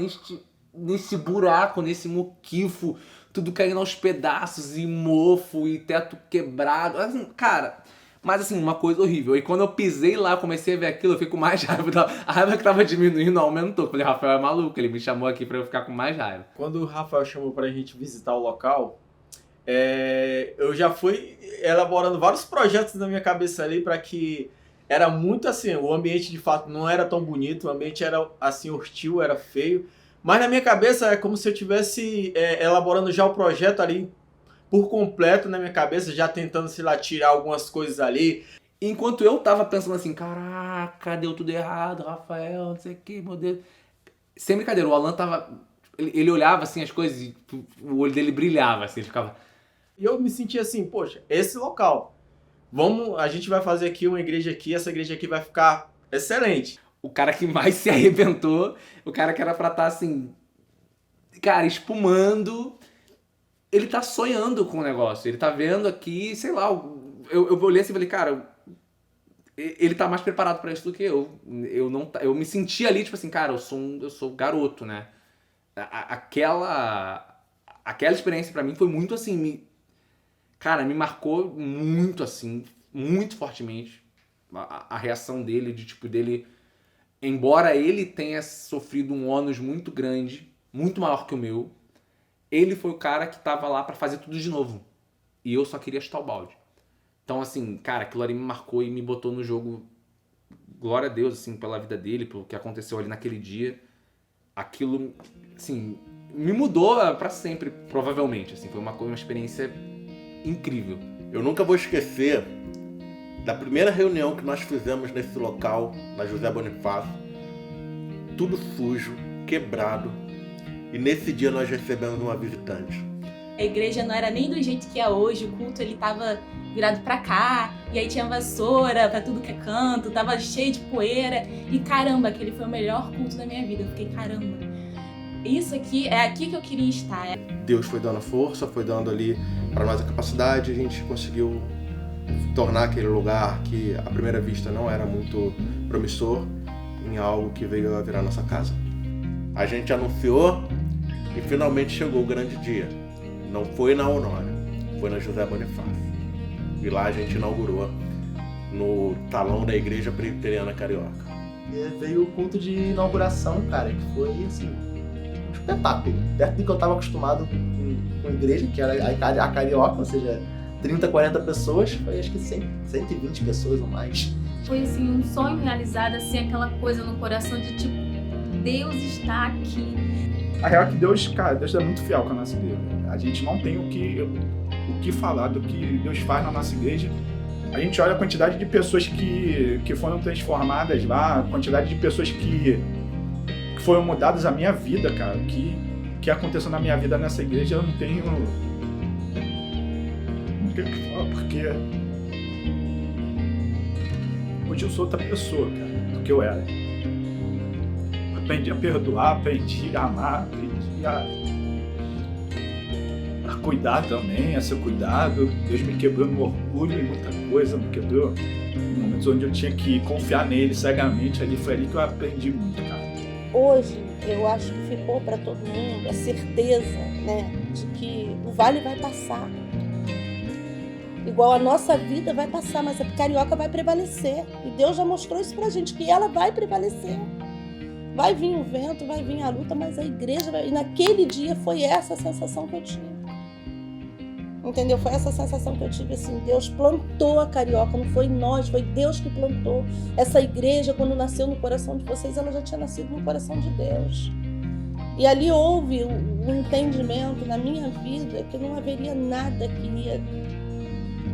nesse buraco, nesse muquifo, tudo caindo aos pedaços, e mofo, e teto quebrado, assim, cara... Mas assim, uma coisa horrível. E quando eu pisei lá, comecei a ver aquilo, eu fiquei com mais raiva. A raiva que tava diminuindo aumentou. Falei, Rafael é maluco, ele me chamou aqui pra eu ficar com mais raiva. Quando o Rafael chamou pra gente visitar o local, eu já fui elaborando vários projetos na minha cabeça ali pra que... Era muito assim, o ambiente de fato não era tão bonito, o ambiente era assim hostil, era feio. Mas na minha cabeça é como se eu estivesse elaborando já o projeto ali por completo na minha cabeça, já tentando, sei lá, tirar algumas coisas ali. Enquanto eu tava pensando assim, caraca, deu tudo errado, Rafael, não sei o que, meu Deus. Sem brincadeira, o Alan tava... Ele olhava assim as coisas e o olho dele brilhava, assim, ele ficava... E eu me sentia assim, poxa, esse local, a gente vai fazer aqui uma igreja aqui, essa igreja aqui vai ficar excelente. O cara que mais se arrebentou, o cara que era pra estar assim, cara, espumando... Ele tá sonhando com o negócio, ele tá vendo aqui, sei lá, eu olhei assim e falei, cara, ele tá mais preparado pra isso do que eu. Eu me senti ali, tipo assim, cara, eu sou garoto, né? Aquela experiência pra mim foi muito assim, me marcou muito assim, muito fortemente. A reação dele, dele, embora ele tenha sofrido um ônus muito grande, muito maior que o meu, ele foi o cara que tava lá pra fazer tudo de novo. E eu só queria chutar o balde. Então, assim, cara, aquilo ali me marcou e me botou no jogo. Glória a Deus, assim, pela vida dele, pelo que aconteceu ali naquele dia. Aquilo, assim, me mudou pra sempre, provavelmente. Assim, foi uma experiência incrível. Eu nunca vou esquecer da primeira reunião que nós fizemos nesse local, na José Bonifácio. Tudo sujo, quebrado. E nesse dia nós recebemos uma visitante. A igreja não era nem do jeito que é hoje, o culto ele tava virado pra cá, e aí tinha vassoura pra tudo que é canto, tava cheio de poeira, e caramba, aquele foi o melhor culto da minha vida. Eu fiquei, caramba, isso aqui, é aqui que eu queria estar. Deus foi dando força, foi dando ali pra nós a capacidade, a gente conseguiu tornar aquele lugar que à primeira vista não era muito promissor, em algo que veio a virar nossa casa. A gente anunciou e finalmente chegou o grande dia. Não foi na Honório, foi na José Bonifácio. E lá a gente inaugurou no talão da Igreja Presbiteriana Carioca. E veio o culto de inauguração, cara, que foi assim, um espetáculo. Perto do que eu estava acostumado com a igreja, que era a Carioca, ou seja, 30, 40 pessoas, foi acho que 120 pessoas ou mais. Foi assim, um sonho realizado, assim, aquela coisa no coração de tipo, Deus está aqui. A real é que Deus é muito fiel com a nossa igreja. A gente não tem o que falar do que Deus faz na nossa igreja. A gente olha a quantidade de pessoas que foram transformadas lá, a quantidade de pessoas que foram mudadas a minha vida, cara. O que aconteceu na minha vida nessa igreja, eu não tenho o que falar, porque hoje eu sou outra pessoa, cara, do que eu era. Aprendi a perdoar, aprendi a amar, aprendi a cuidar também, a ser cuidado. Deus me quebrou no orgulho e muita coisa, me quebrou em momentos onde eu tinha que confiar nele cegamente. Ali foi ali que eu aprendi muito, cara. Hoje, eu acho que ficou para todo mundo a certeza, né, de que o vale vai passar. Igual a nossa vida vai passar, mas a Carioca vai prevalecer. E Deus já mostrou isso pra gente, que ela vai prevalecer. Vai vir o vento, vai vir a luta, mas a igreja vai... E naquele dia foi essa a sensação que eu tive. Entendeu? Foi essa sensação que eu tive, assim, Deus plantou a Carioca, não foi nós, foi Deus que plantou. Essa igreja, quando nasceu no coração de vocês, ela já tinha nascido no coração de Deus. E ali houve um entendimento na minha vida que não haveria nada que ia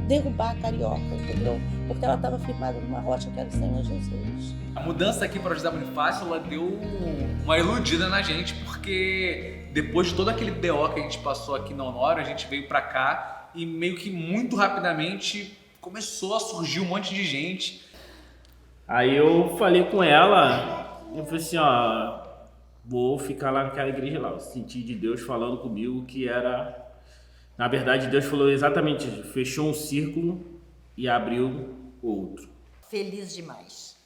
derrubar a Carioca, entendeu? Porque ela estava firmada numa rocha que era o Senhor Jesus. A mudança aqui para o José Bonifácio, ela deu uma iludida na gente, porque depois de todo aquele BO que a gente passou aqui na Honório, a gente veio para cá e meio que muito rapidamente começou a surgir um monte de gente. Aí eu falei com ela, eu falei assim, ó, vou ficar lá naquela igreja lá. Eu senti de Deus falando comigo que era... Na verdade, Deus falou exatamente isso, fechou um círculo e abriu outro. Feliz demais.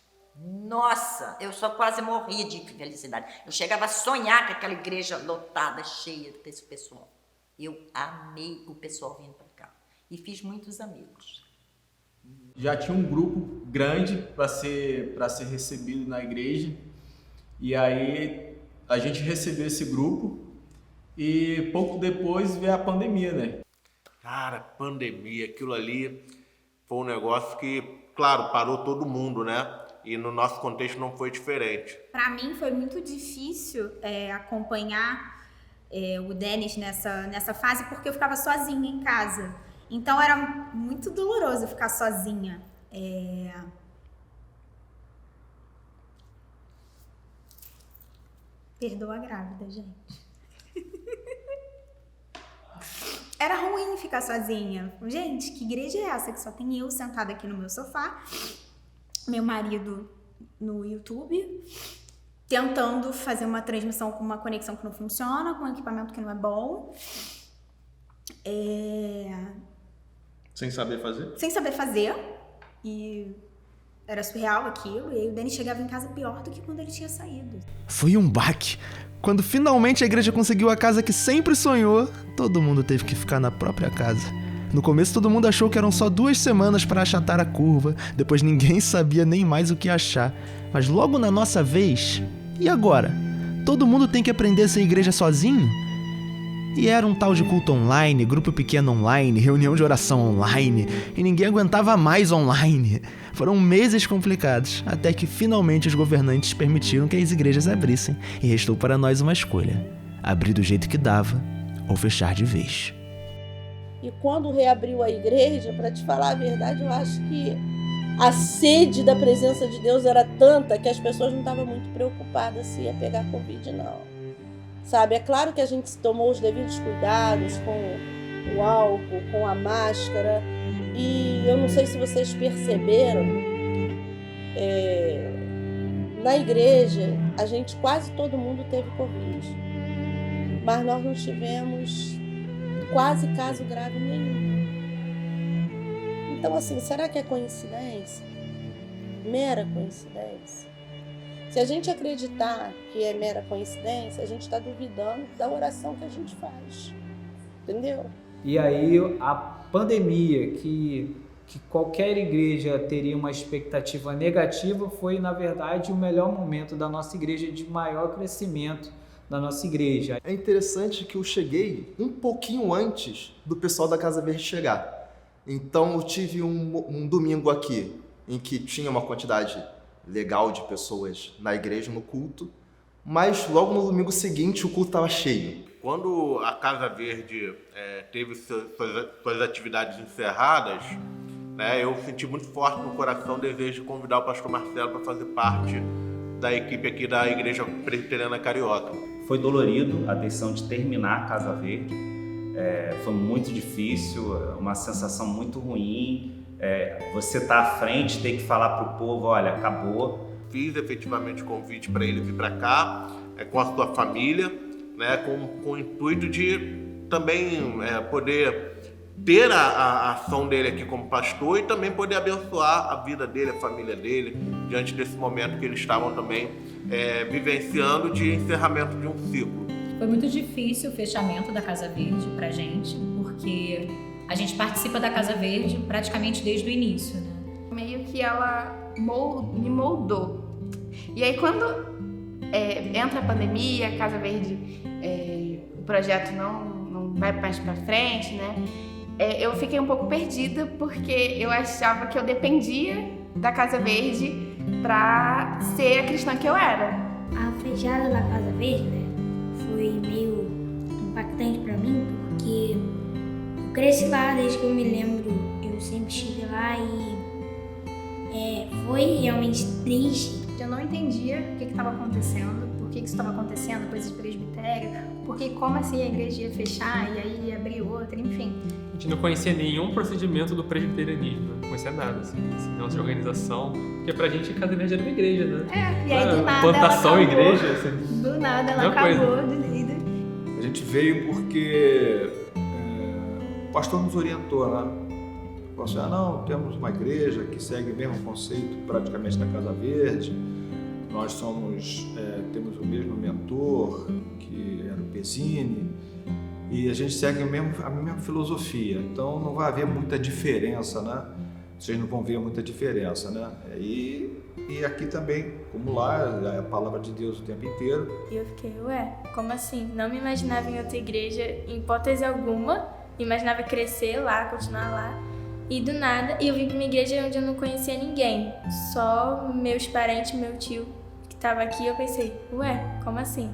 Nossa, eu só quase morri de felicidade. Eu chegava a sonhar com aquela igreja lotada, cheia desse pessoal. Eu amei o pessoal vindo para cá e fiz muitos amigos. Já tinha um grupo grande para ser recebido na igreja, e aí a gente recebeu esse grupo e pouco depois veio a pandemia, né? Cara, pandemia, aquilo ali foi um negócio que, claro, parou todo mundo, né? E no nosso contexto não foi diferente. Para mim foi muito difícil acompanhar o Denis nessa fase, porque eu ficava sozinha em casa. Então era muito doloroso ficar sozinha. Perdoa a grávida, gente. Era ruim ficar sozinha. Gente, que igreja é essa que só tem eu sentada aqui no meu sofá, meu marido no YouTube, tentando fazer uma transmissão com uma conexão que não funciona, com um equipamento que não é bom. Sem saber fazer? Sem saber fazer. E era surreal aquilo. E aí o Denis chegava em casa pior do que quando ele tinha saído. Foi um baque. Quando finalmente a igreja conseguiu a casa que sempre sonhou, todo mundo teve que ficar na própria casa. No começo todo mundo achou que eram só 2 semanas para achatar a curva, depois ninguém sabia nem mais o que achar. Mas logo na nossa vez, e agora? Todo mundo tem que aprender a ser igreja sozinho? E era um tal de culto online, grupo pequeno online, reunião de oração online, e ninguém aguentava mais online. Foram meses complicados, até que finalmente os governantes permitiram que as igrejas abrissem, e restou para nós uma escolha: abrir do jeito que dava, ou fechar de vez. E quando reabriu a igreja, para te falar a verdade, eu acho que a sede da presença de Deus era tanta que as pessoas não estavam muito preocupadas se ia pegar Covid, não. Sabe, é claro que a gente tomou os devidos cuidados com o álcool, com a máscara, e eu não sei se vocês perceberam, na igreja quase todo mundo teve Covid, mas nós não tivemos quase caso grave nenhum. Então, assim, será que é coincidência? Mera coincidência? Se a gente acreditar que é mera coincidência, a gente está duvidando da oração que a gente faz. Entendeu? E aí a pandemia, que qualquer igreja teria uma expectativa negativa, foi, na verdade, o melhor momento da nossa igreja, de maior crescimento da nossa igreja. É interessante que eu cheguei um pouquinho antes do pessoal da Casa Verde chegar. Então eu tive um domingo aqui, em que tinha uma quantidade legal de pessoas na igreja, no culto, mas logo no domingo seguinte o culto estava cheio. Quando a Casa Verde teve suas atividades encerradas, né, eu senti muito forte no coração o desejo de convidar o pastor Marcelo para fazer parte da equipe aqui da Igreja Presbiteriana Carioca. Foi dolorido a decisão de terminar a Casa Verde, foi muito difícil, uma sensação muito ruim. Você tá à frente, tem que falar pro povo, olha, acabou. Fiz efetivamente o convite para ele vir para cá, com a sua família, né, com o intuito de também poder ter a ação dele aqui como pastor e também poder abençoar a vida dele, a família dele, diante desse momento que eles estavam também vivenciando de encerramento de um ciclo. Foi muito difícil o fechamento da Casa Verde pra gente, porque a gente participa da Casa Verde praticamente desde o início, né? Meio que ela me moldou. E aí quando entra a pandemia, a Casa Verde, o projeto não vai mais pra frente, né? Eu fiquei um pouco perdida, porque eu achava que eu dependia da Casa Verde pra ser a cristã que eu era. A fechada da Casa Verde, né, foi meio impactante pra mim, porque eu cresci lá desde que eu me lembro, eu sempre estive lá e foi realmente triste. Eu não entendia o que estava acontecendo, por que isso estava acontecendo, coisas de presbitério, porque como assim a igreja ia fechar e aí ia abrir outra, enfim. A gente não conhecia nenhum procedimento do presbiterianismo, não conhecia nada, assim, nossa organização, porque pra gente cada vez era uma igreja, né? E aí do nada plantação, ela acabou, igreja, assim, do nada ela mesma coisa. acabou. A gente veio porque o pastor nos orientou, né? Falou assim, não, temos uma igreja que segue o mesmo conceito praticamente da Casa Verde, nós temos o mesmo mentor, que era o Pezzini, e a gente segue a mesma filosofia, então não vai haver muita diferença, né? Vocês não vão ver muita diferença, né? E aqui também, como lá, é a palavra de Deus o tempo inteiro. E eu fiquei, como assim? Não me imaginava em outra igreja, em hipótese alguma, imaginava crescer lá, continuar lá. E do nada, eu vim pra uma igreja onde eu não conhecia ninguém, só meus parentes, meu tio que tava aqui, eu pensei, como assim?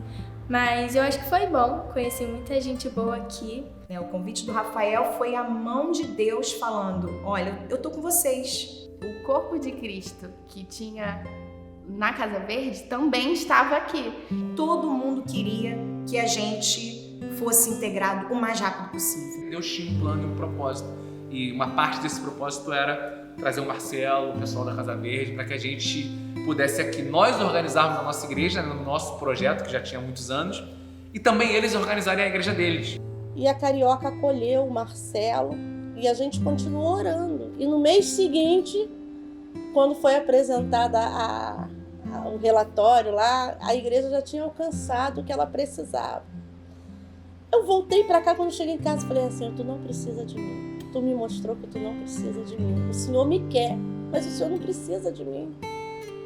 Mas eu acho que foi bom, conheci muita gente boa aqui. O convite do Rafael foi a mão de Deus falando, olha, eu tô com vocês. O corpo de Cristo que tinha na Casa Verde também estava aqui. Todo mundo queria que a gente fosse integrado o mais rápido possível. Deus tinha um plano e um propósito. E uma parte desse propósito era trazer o Marcelo, o pessoal da Casa Verde, para que a gente pudesse aqui nós organizarmos a nossa igreja, no nosso projeto, que já tinha muitos anos, e também eles organizarem a igreja deles. E a Carioca acolheu o Marcelo e a gente continuou orando. E no mês seguinte, quando foi apresentada o relatório lá, a igreja já tinha alcançado o que ela precisava. Eu voltei para cá, quando cheguei em casa, falei assim, tu não precisa de mim. Tu me mostrou que tu não precisa de mim. O Senhor me quer, mas o Senhor não precisa de mim.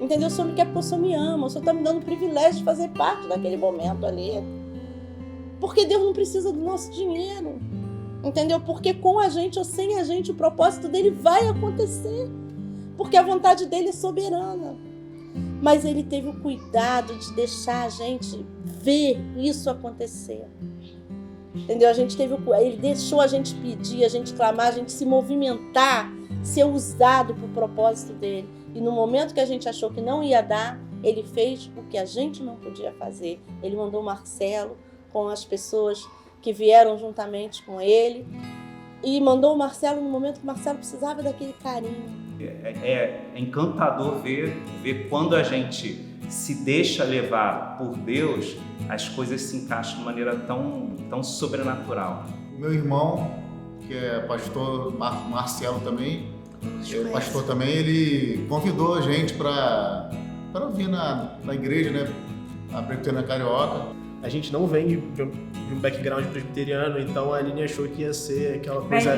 Entendeu? O Senhor me quer porque o Senhor me ama. O Senhor está me dando o privilégio de fazer parte daquele momento ali. Porque Deus não precisa do nosso dinheiro. Entendeu? Porque com a gente ou sem a gente, o propósito dele vai acontecer. Porque a vontade dele é soberana. Mas ele teve o cuidado de deixar a gente ver isso acontecer. Entendeu? Ele deixou a gente pedir, a gente clamar, a gente se movimentar, ser usado para o propósito dele. E no momento que a gente achou que não ia dar, ele fez o que a gente não podia fazer. Ele mandou o Marcelo com as pessoas que vieram juntamente com ele e mandou o Marcelo no momento que o Marcelo precisava daquele carinho. É encantador ver quando a gente se deixa levar por Deus, as coisas se encaixam de maneira tão sobrenatural. Meu irmão, que é pastor Marcelo também, pastor também, ele convidou a gente para vir na igreja, né, a Presbiteriana Carioca. A gente não vem de um background presbiteriano, então a Aline achou que ia ser aquela coisa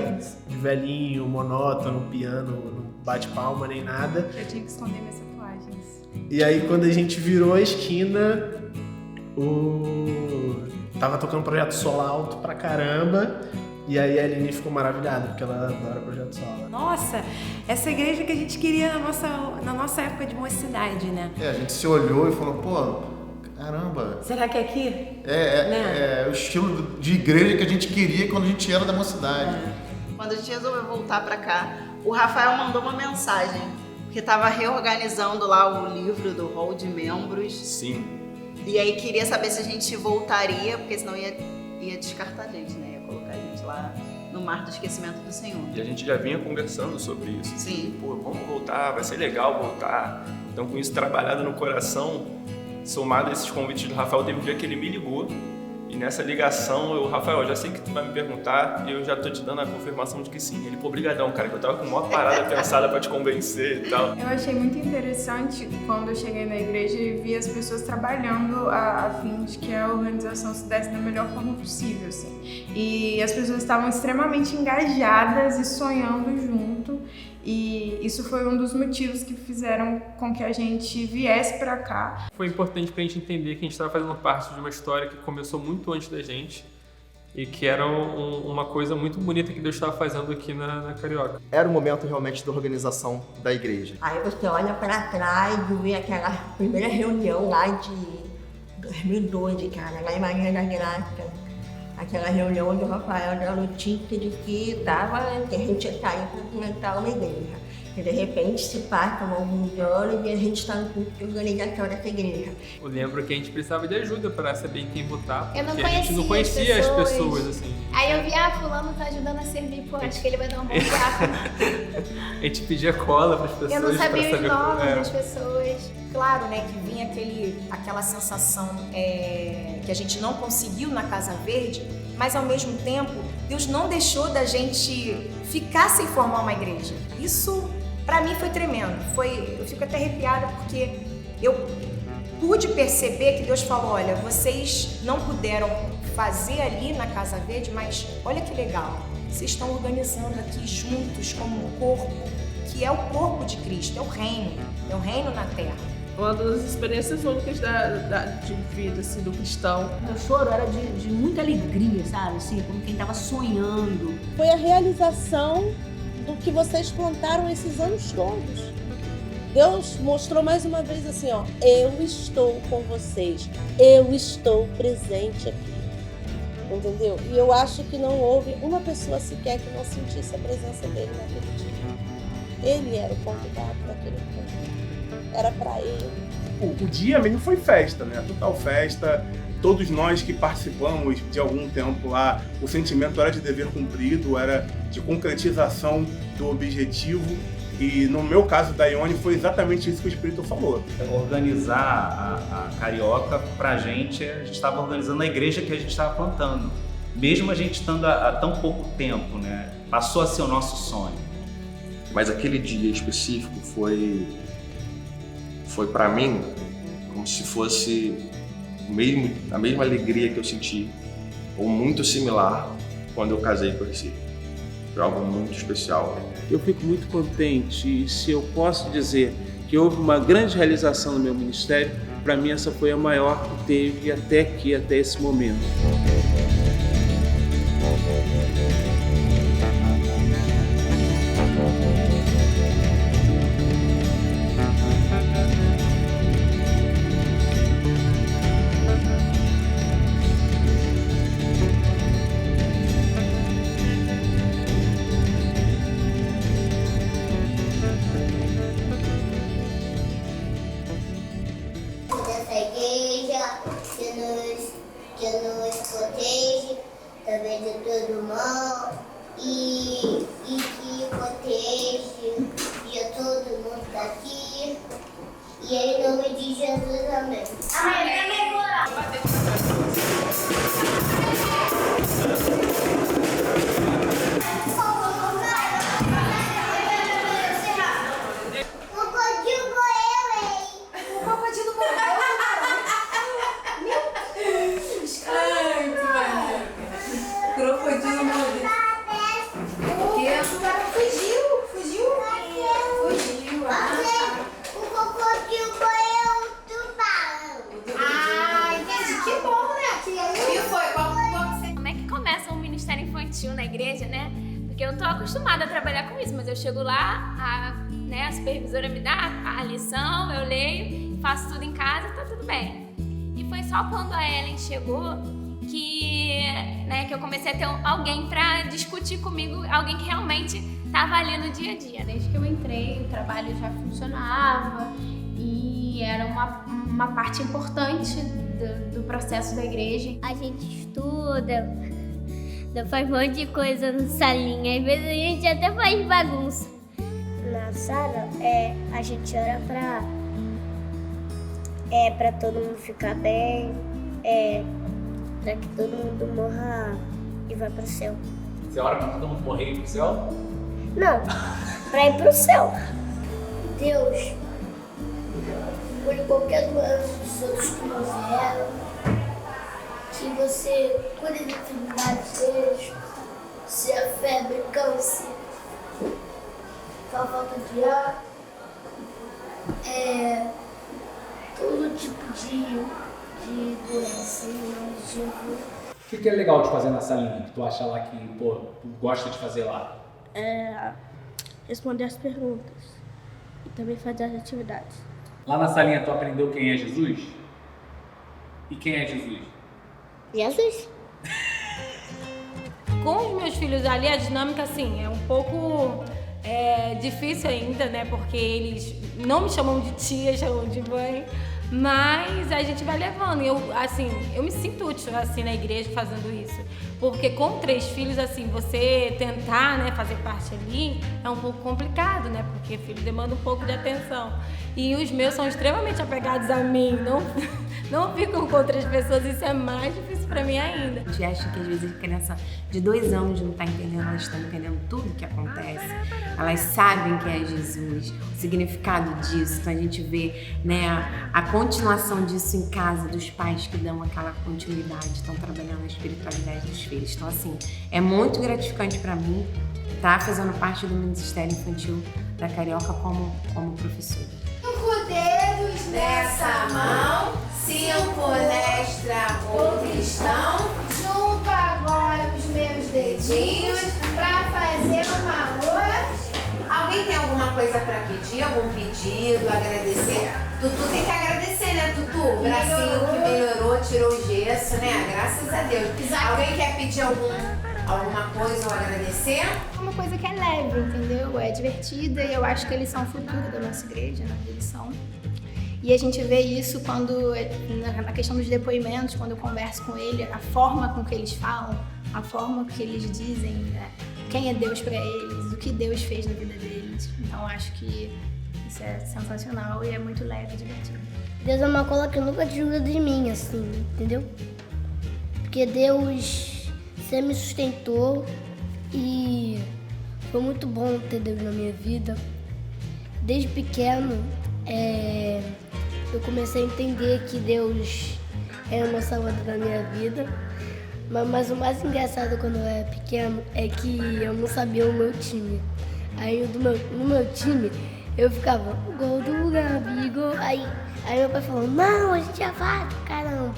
de velhinho, monótono, piano, não bate palma nem nada. Eu tinha que esconder minhas tatuagens. E aí quando a gente virou a esquina, tava tocando Projeto Sola alto pra caramba. E aí a Aline ficou maravilhada, porque ela adora Projeto Sola. Nossa, essa igreja que a gente queria na nossa época de mocidade, né? A gente se olhou e falou, caramba. Será que é aqui? É o estilo de igreja que a gente queria quando a gente era da mocidade. Quando a gente resolveu voltar pra cá, o Rafael mandou uma mensagem, porque estava reorganizando lá o livro do hall de membros. Sim. E aí queria saber se a gente voltaria, porque senão ia descartar a gente, né? Ia colocar a gente lá no mar do esquecimento do Senhor. E a gente já vinha conversando sobre isso. Sim. Vamos voltar, vai ser legal voltar. Então, com isso trabalhado no coração, somado a esses convites do Rafael, teve um dia que ele me ligou. E nessa ligação, Rafael, já sei que tu vai me perguntar e eu já tô te dando a confirmação de que sim. Ele, obrigadão, cara, que eu tava com uma parada pensada pra te convencer e tal. Eu achei muito interessante quando eu cheguei na igreja e vi as pessoas trabalhando a fim de que a organização se desse da melhor forma possível, assim. E as pessoas estavam extremamente engajadas e sonhando junto. E isso foi um dos motivos que fizeram com que a gente viesse pra cá. Foi importante pra gente entender que a gente estava fazendo parte de uma história que começou muito antes da gente e que era uma coisa muito bonita que Deus estava fazendo aqui na Carioca. Era o momento realmente da organização da igreja. Aí você olha pra trás e vê aquela primeira reunião lá de 2012, cara, lá em Maria da Graça. Aquela reunião onde o Rafael deu a notícia de que a gente ia sair para implementar uma igreja. E de repente se passam alguns anos e a gente está no curso de organização dessa igreja. Eu lembro que a gente precisava de ajuda para saber em quem votar. Eu não porque a gente não conhecia conhecia as as pessoas. pessoas, assim. Aí eu vi, fulano tá ajudando a servir, pô, acho que ele vai dar um bom diácono. A gente pedia cola para as pessoas. Eu não sabia pra os saber nomes como das pessoas. Claro, né, que vinha aquela sensação que a gente não conseguiu na Casa Verde, mas ao mesmo tempo, Deus não deixou da gente ficar sem formar uma igreja. Isso, pra mim, foi tremendo. Eu fico até arrepiada porque eu pude perceber que Deus falou, olha, vocês não puderam fazer ali na Casa Verde, mas olha que legal, vocês estão organizando aqui juntos como um corpo, que é o corpo de Cristo, é o reino na Terra. Uma das experiências únicas de vida, assim, do cristão. O choro era de muita alegria, sabe? Assim, como quem estava sonhando. Foi a realização do que vocês plantaram esses anos todos. Deus mostrou mais uma vez assim, ó, eu estou com vocês, eu estou presente aqui. Entendeu? E eu acho que não houve uma pessoa sequer que não sentisse a presença dele naquele dia. Ele era o convidado daquele encontro. Era pra ele. O dia mesmo foi festa, né? Total festa. Todos nós que participamos de algum tempo lá, o sentimento era de dever cumprido, era de concretização do objetivo. E no meu caso da Ione foi exatamente isso que o Espírito falou. Organizar a Carioca, pra gente, a gente estava organizando a igreja que a gente estava plantando. Mesmo a gente estando há tão pouco tempo, né? Passou a ser o nosso sonho. Mas aquele dia específico foi para mim como se fosse a mesma alegria que eu senti, ou muito similar, quando eu casei com esse. Foi algo muito especial. Eu fico muito contente e se eu posso dizer que houve uma grande realização no meu ministério, para mim essa foi a maior que teve até esse momento. Também de todo mal e que protege de todo mundo daqui. E em nome de Jesus, amém. Amém. Na igreja, né? Porque eu não tô acostumada a trabalhar com isso, mas eu chego lá, a supervisora me dá a lição, eu leio, faço tudo em casa, tá tudo bem. E foi só quando a Ellen chegou que eu comecei a ter alguém pra discutir comigo, alguém que realmente tava ali no dia a dia. Desde que eu entrei, o trabalho já funcionava e era uma parte importante do processo da igreja. A gente estuda, faz um monte de coisa na salinha, às vezes a gente até faz bagunça. Na sala, a gente ora pra todo mundo ficar bem, pra que todo mundo morra e vá pro céu. Você ora pra todo mundo morrer e ir pro céu? Não, pra ir pro céu. Deus, por qualquer doença dos outros que não vieram, que você cure de enfermidades deles, se a febre, câncer, falta de ar, todo tipo de doença em nome de Jesus. O que é legal de fazer na salinha? Que tu acha lá que, tu gosta de fazer lá? Responder as perguntas e também fazer as atividades. Lá na salinha tu aprendeu quem é Jesus? E quem é Jesus? Jesus. Com os meus filhos ali, a dinâmica, assim, é um pouco É difícil ainda, né? Porque eles não me chamam de tia, chamam de mãe. Mas a gente vai levando. Eu me sinto útil, assim, na igreja fazendo isso. Porque com 3 filhos, assim, você tentar, né, fazer parte ali é um pouco complicado, né? Porque filho demanda um pouco de atenção. E os meus são extremamente apegados a mim, não ficam com outras pessoas. Isso é mais difícil pra mim ainda. A gente acha que às vezes a criança de 2 anos não tá entendendo, elas estão entendendo tudo o que acontece. Elas sabem que é Jesus, o significado disso. Então a gente vê, né, a continuação disso em casa, dos pais que dão aquela continuidade, estão trabalhando a espiritualidade dos filhos. Então, assim, é muito gratificante para mim estar fazendo parte do Ministério Infantil da Carioca como professora. 5 dedos nessa mão, 5 nestra o cristão, junto agora os meus dedinhos para fazer uma oração. Alguém tem alguma coisa para pedir? Algum pedido, agradecer? Tutu tem que agradecer, né, Tutu? O bracinho que melhorou, tirou o gesso, né? Graças a Deus. Alguém quer pedir alguma coisa ou agradecer? É uma coisa que é leve, entendeu? É divertida e eu acho que eles são o futuro da nossa igreja, né? Eles são. E a gente vê isso quando, na questão dos depoimentos, quando eu converso com ele, a forma com que eles falam, a forma que eles dizem, né? Quem é Deus para eles, o que Deus fez na vida deles. Então acho que isso é sensacional e é muito leve e divertido. Deus é uma coisa que nunca tirou de mim, assim, entendeu? Porque Deus sempre me sustentou e foi muito bom ter Deus na minha vida. Desde pequeno, eu comecei a entender que Deus era o meu salvador da minha vida. Mas o mais engraçado quando eu era pequeno é que eu não sabia o meu time. Aí no meu time eu ficava, gol do Gabi, gol. Aí meu pai falou, não, a gente já vai, caramba.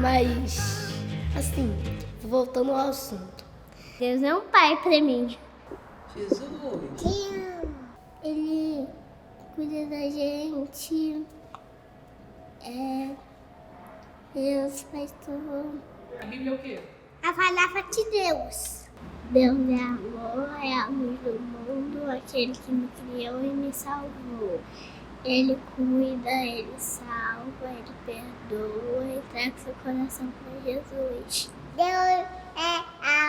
Mas, assim, voltando ao assunto. Deus é um pai pra mim. Jesus. Ele cuida da gente. Deus faz tudo. A Bíblia é o quê? A palavra de Deus. Deus é amor, é a luz do mundo, aquele que me criou e me salvou. Ele cuida, ele salva, ele perdoa, entrega seu coração para Jesus. Deus é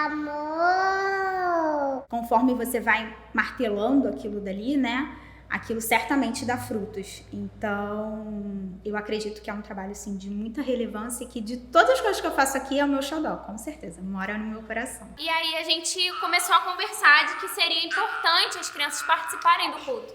amor. Conforme você vai martelando aquilo dali, né? Aquilo certamente dá frutos. Então, eu acredito que é um trabalho, assim, de muita relevância e que de todas as coisas que eu faço aqui é o meu xodó, com certeza, mora no meu coração. E aí a gente começou a conversar de que seria importante as crianças participarem do culto.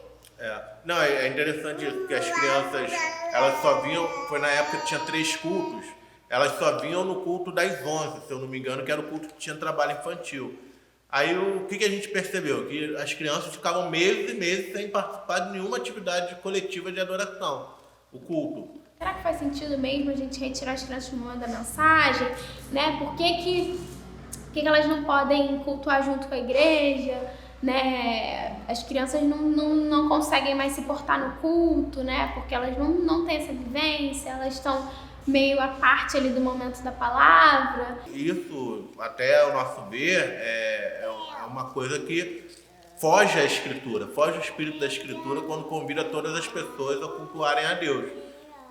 Não, é interessante isso, porque as crianças, elas só vinham, foi na época que tinha 3 cultos, elas só vinham no culto das 11, se eu não me engano, que era o culto que tinha trabalho infantil. Aí o que a gente percebeu? Que as crianças ficavam meses e meses sem participar de nenhuma atividade coletiva de adoração, o culto. Será que faz sentido mesmo a gente retirar as crianças do momento da mensagem? Né? Por que elas não podem cultuar junto com a igreja? Né? As crianças não conseguem mais se portar no culto, né? Porque elas não têm essa vivência, elas estão meio à parte ali do momento da palavra. Isso, até o nosso ver, é uma coisa que foge à Escritura, foge ao espírito da Escritura quando convida todas as pessoas a cultuarem a Deus.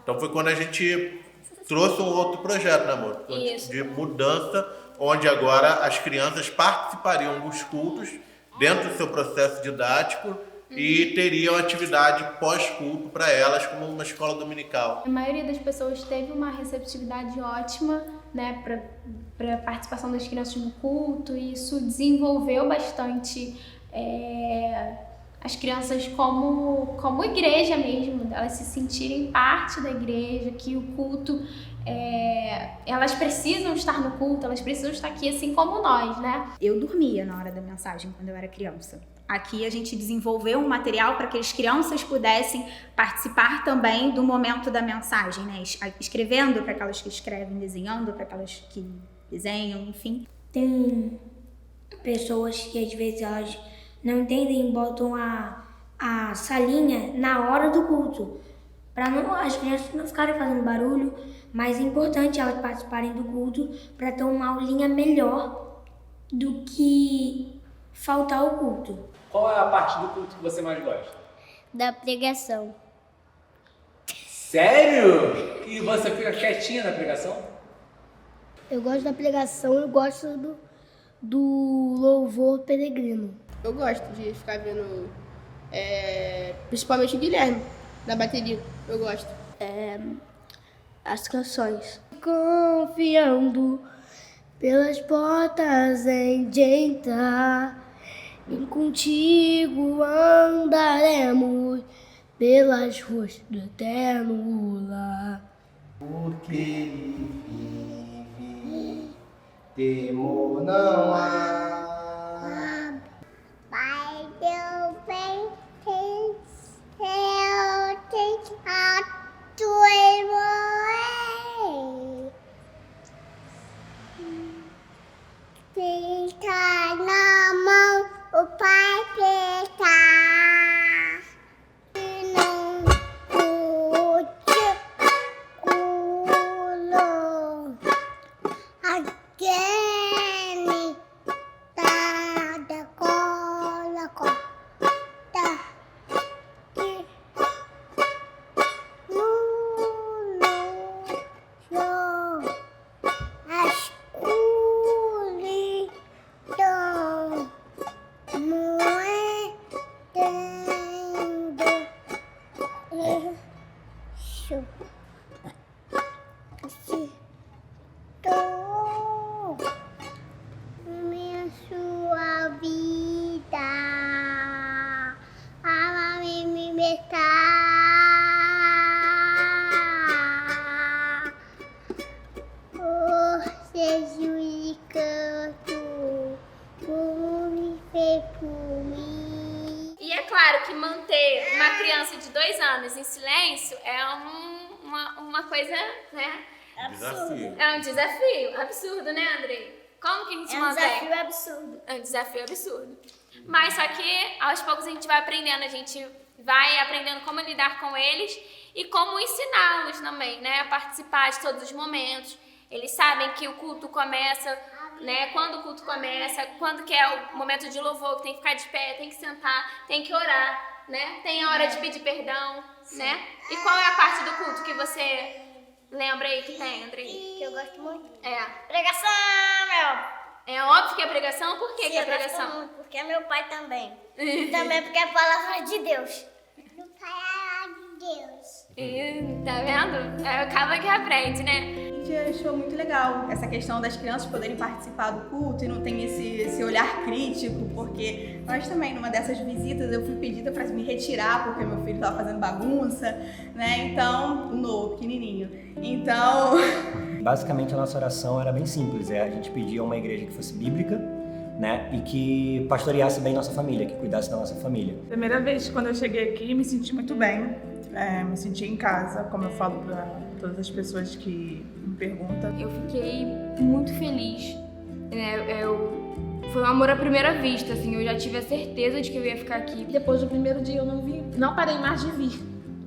Então foi quando a gente trouxe um outro projeto, né, amor? Isso. De mudança, onde agora as crianças participariam dos cultos dentro do seu processo didático e teriam atividade pós-culto para elas, como uma escola dominical. A maioria das pessoas teve uma receptividade ótima, né, para a participação das crianças no culto, e isso desenvolveu bastante as crianças como igreja mesmo, elas se sentirem parte da igreja, que o culto, elas precisam estar no culto, elas precisam estar aqui assim como nós, né? Eu dormia na hora da mensagem quando eu era criança. Aqui a gente desenvolveu um material para que as crianças pudessem participar também do momento da mensagem, né? Escrevendo para aquelas que escrevem, desenhando para aquelas que desenham, enfim. Tem pessoas que às vezes elas não entendem e botam a salinha na hora do culto, para as crianças não ficarem fazendo barulho, mas é importante elas participarem do culto para ter uma aulinha melhor do que faltar o culto. Qual é a parte do culto que você mais gosta? Da pregação. Sério? E você fica quietinha na pregação? Eu gosto da pregação, eu gosto do louvor peregrino. Eu gosto de ficar vendo, principalmente o Guilherme, na bateria. Eu gosto. As canções. Confiando pelas portas em de entrar, e contigo andaremos pelas ruas do eterno lar. Porque ele vive, temor não há. Pai, teu bem, eu tenho a tua irmã. Fica na mão o Pai pecar. Não pude culo again. Da cola da que no as escuridão moedendo isso se tô minha sua vida a me metar por Jesus canto por me fez por mim. E é claro que manter uma criança de 2 anos em silêncio é uma coisa, né? Desafio. É um desafio absurdo, né, Andrei? Como que a gente mantém? É um desafio absurdo. É um desafio absurdo. Mas só que aos poucos a gente vai aprendendo, a gente vai aprendendo como lidar com eles e como ensiná-los também, né? A participar de todos os momentos. Eles sabem que o culto começa, né? Quando o culto começa, quando que é o momento de louvor, que tem que ficar de pé, tem que sentar, tem que orar, né? Tem a hora de pedir perdão, né? E qual é a parte do culto que você lembra aí que tem, Andrei? Que eu gosto muito. Pregação, meu! É óbvio que é pregação? Por que, que é pregação? Muito, porque é meu pai também. E também porque é a palavra de Deus. Meu pai é de Deus. Tá vendo? Acaba que aprende, né? A gente achou muito legal essa questão das crianças poderem participar do culto e não tem esse olhar crítico, porque nós também, numa dessas visitas, eu fui pedida para me retirar porque meu filho estava fazendo bagunça, né? Então, o novo, pequenininho. Então... Basicamente, a nossa oração era bem simples, a gente pedia uma igreja que fosse bíblica, né? E que pastoreasse bem nossa família, que cuidasse da nossa família. Primeira vez quando eu cheguei aqui, me senti muito bem, me senti em casa, como eu falo para todas as pessoas que me perguntam. Eu fiquei muito feliz, foi um amor à primeira vista, assim, eu já tive a certeza de que eu ia ficar aqui. Depois do primeiro dia eu não parei mais de vir,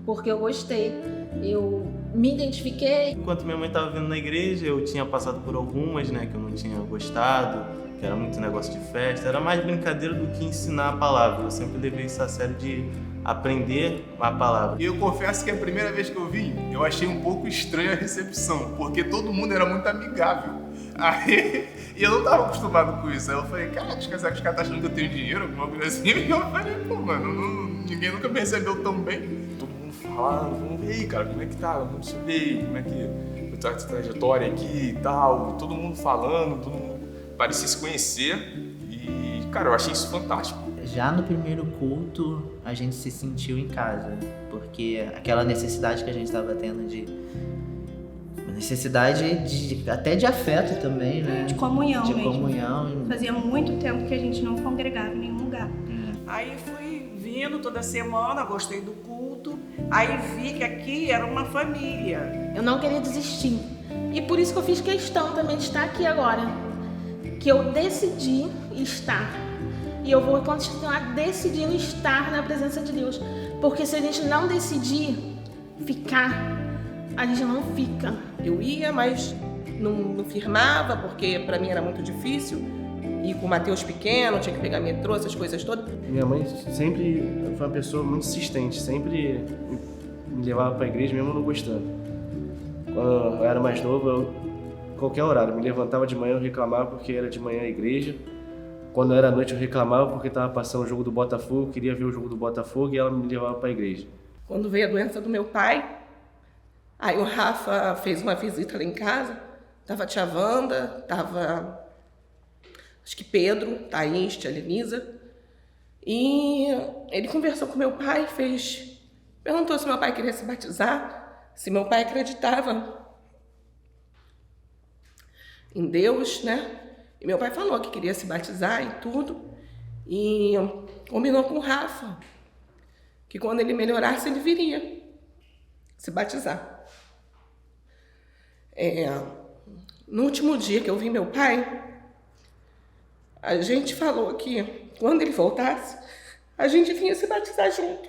porque eu gostei, eu me identifiquei. Enquanto minha mãe estava vindo na igreja, eu tinha passado por algumas, né, que eu não tinha gostado, que era muito negócio de festa, era mais brincadeira do que ensinar a palavra. Eu sempre levei isso a sério de aprender a palavra. E eu confesso que a primeira vez que eu vim, eu achei um pouco estranha a recepção, porque todo mundo era muito amigável. E eu não estava acostumado com isso. Aí eu falei, cara, os caras estão achando que eu tenho dinheiro, alguma coisa assim. E eu falei, pô, mano, ninguém nunca me recebeu tão bem. Todo mundo falando, vamos ver aí, cara, como é que tá? Vamos saber como é que tá essa trajetória aqui e tal. Todo mundo falando, todo mundo parecia se conhecer. E, cara, eu achei isso fantástico. Já no primeiro culto, a gente se sentiu em casa, porque aquela necessidade que a gente estava tendo até de afeto também, né? De comunhão de mesmo. Comunhão. Fazia muito tempo que a gente não congregava em nenhum lugar. Aí fui vindo toda semana, gostei do culto, aí vi que aqui era uma família. Eu não queria desistir. E por isso que eu fiz questão também de estar aqui agora. Que eu decidi estar. E eu vou continuar decidindo estar na presença de Deus. Porque se a gente não decidir ficar, a gente não fica. Eu ia, mas não firmava, porque para mim era muito difícil. ir com o Matheus pequeno, tinha que pegar metrô, essas coisas todas. Minha mãe sempre foi uma pessoa muito insistente, sempre me levava para a igreja mesmo não gostando. Quando eu era mais novo, qualquer horário, me levantava de manhã, eu reclamava porque era de manhã a igreja. Quando era à noite eu reclamava porque estava passando o jogo do Botafogo, queria ver o jogo do Botafogo e ela me levava para a igreja. Quando veio a doença do meu pai, aí o Rafa fez uma visita lá em casa, tava a tia Wanda, tava acho que Pedro, Thaís, tia Lenisa, e ele conversou com meu pai, perguntou se meu pai queria se batizar, se meu pai acreditava em Deus, né? E meu pai falou que queria se batizar e tudo, e combinou com o Rafa que quando ele melhorasse ele viria se batizar. No último dia que eu vi meu pai, a gente falou que quando ele voltasse, a gente vinha se batizar junto.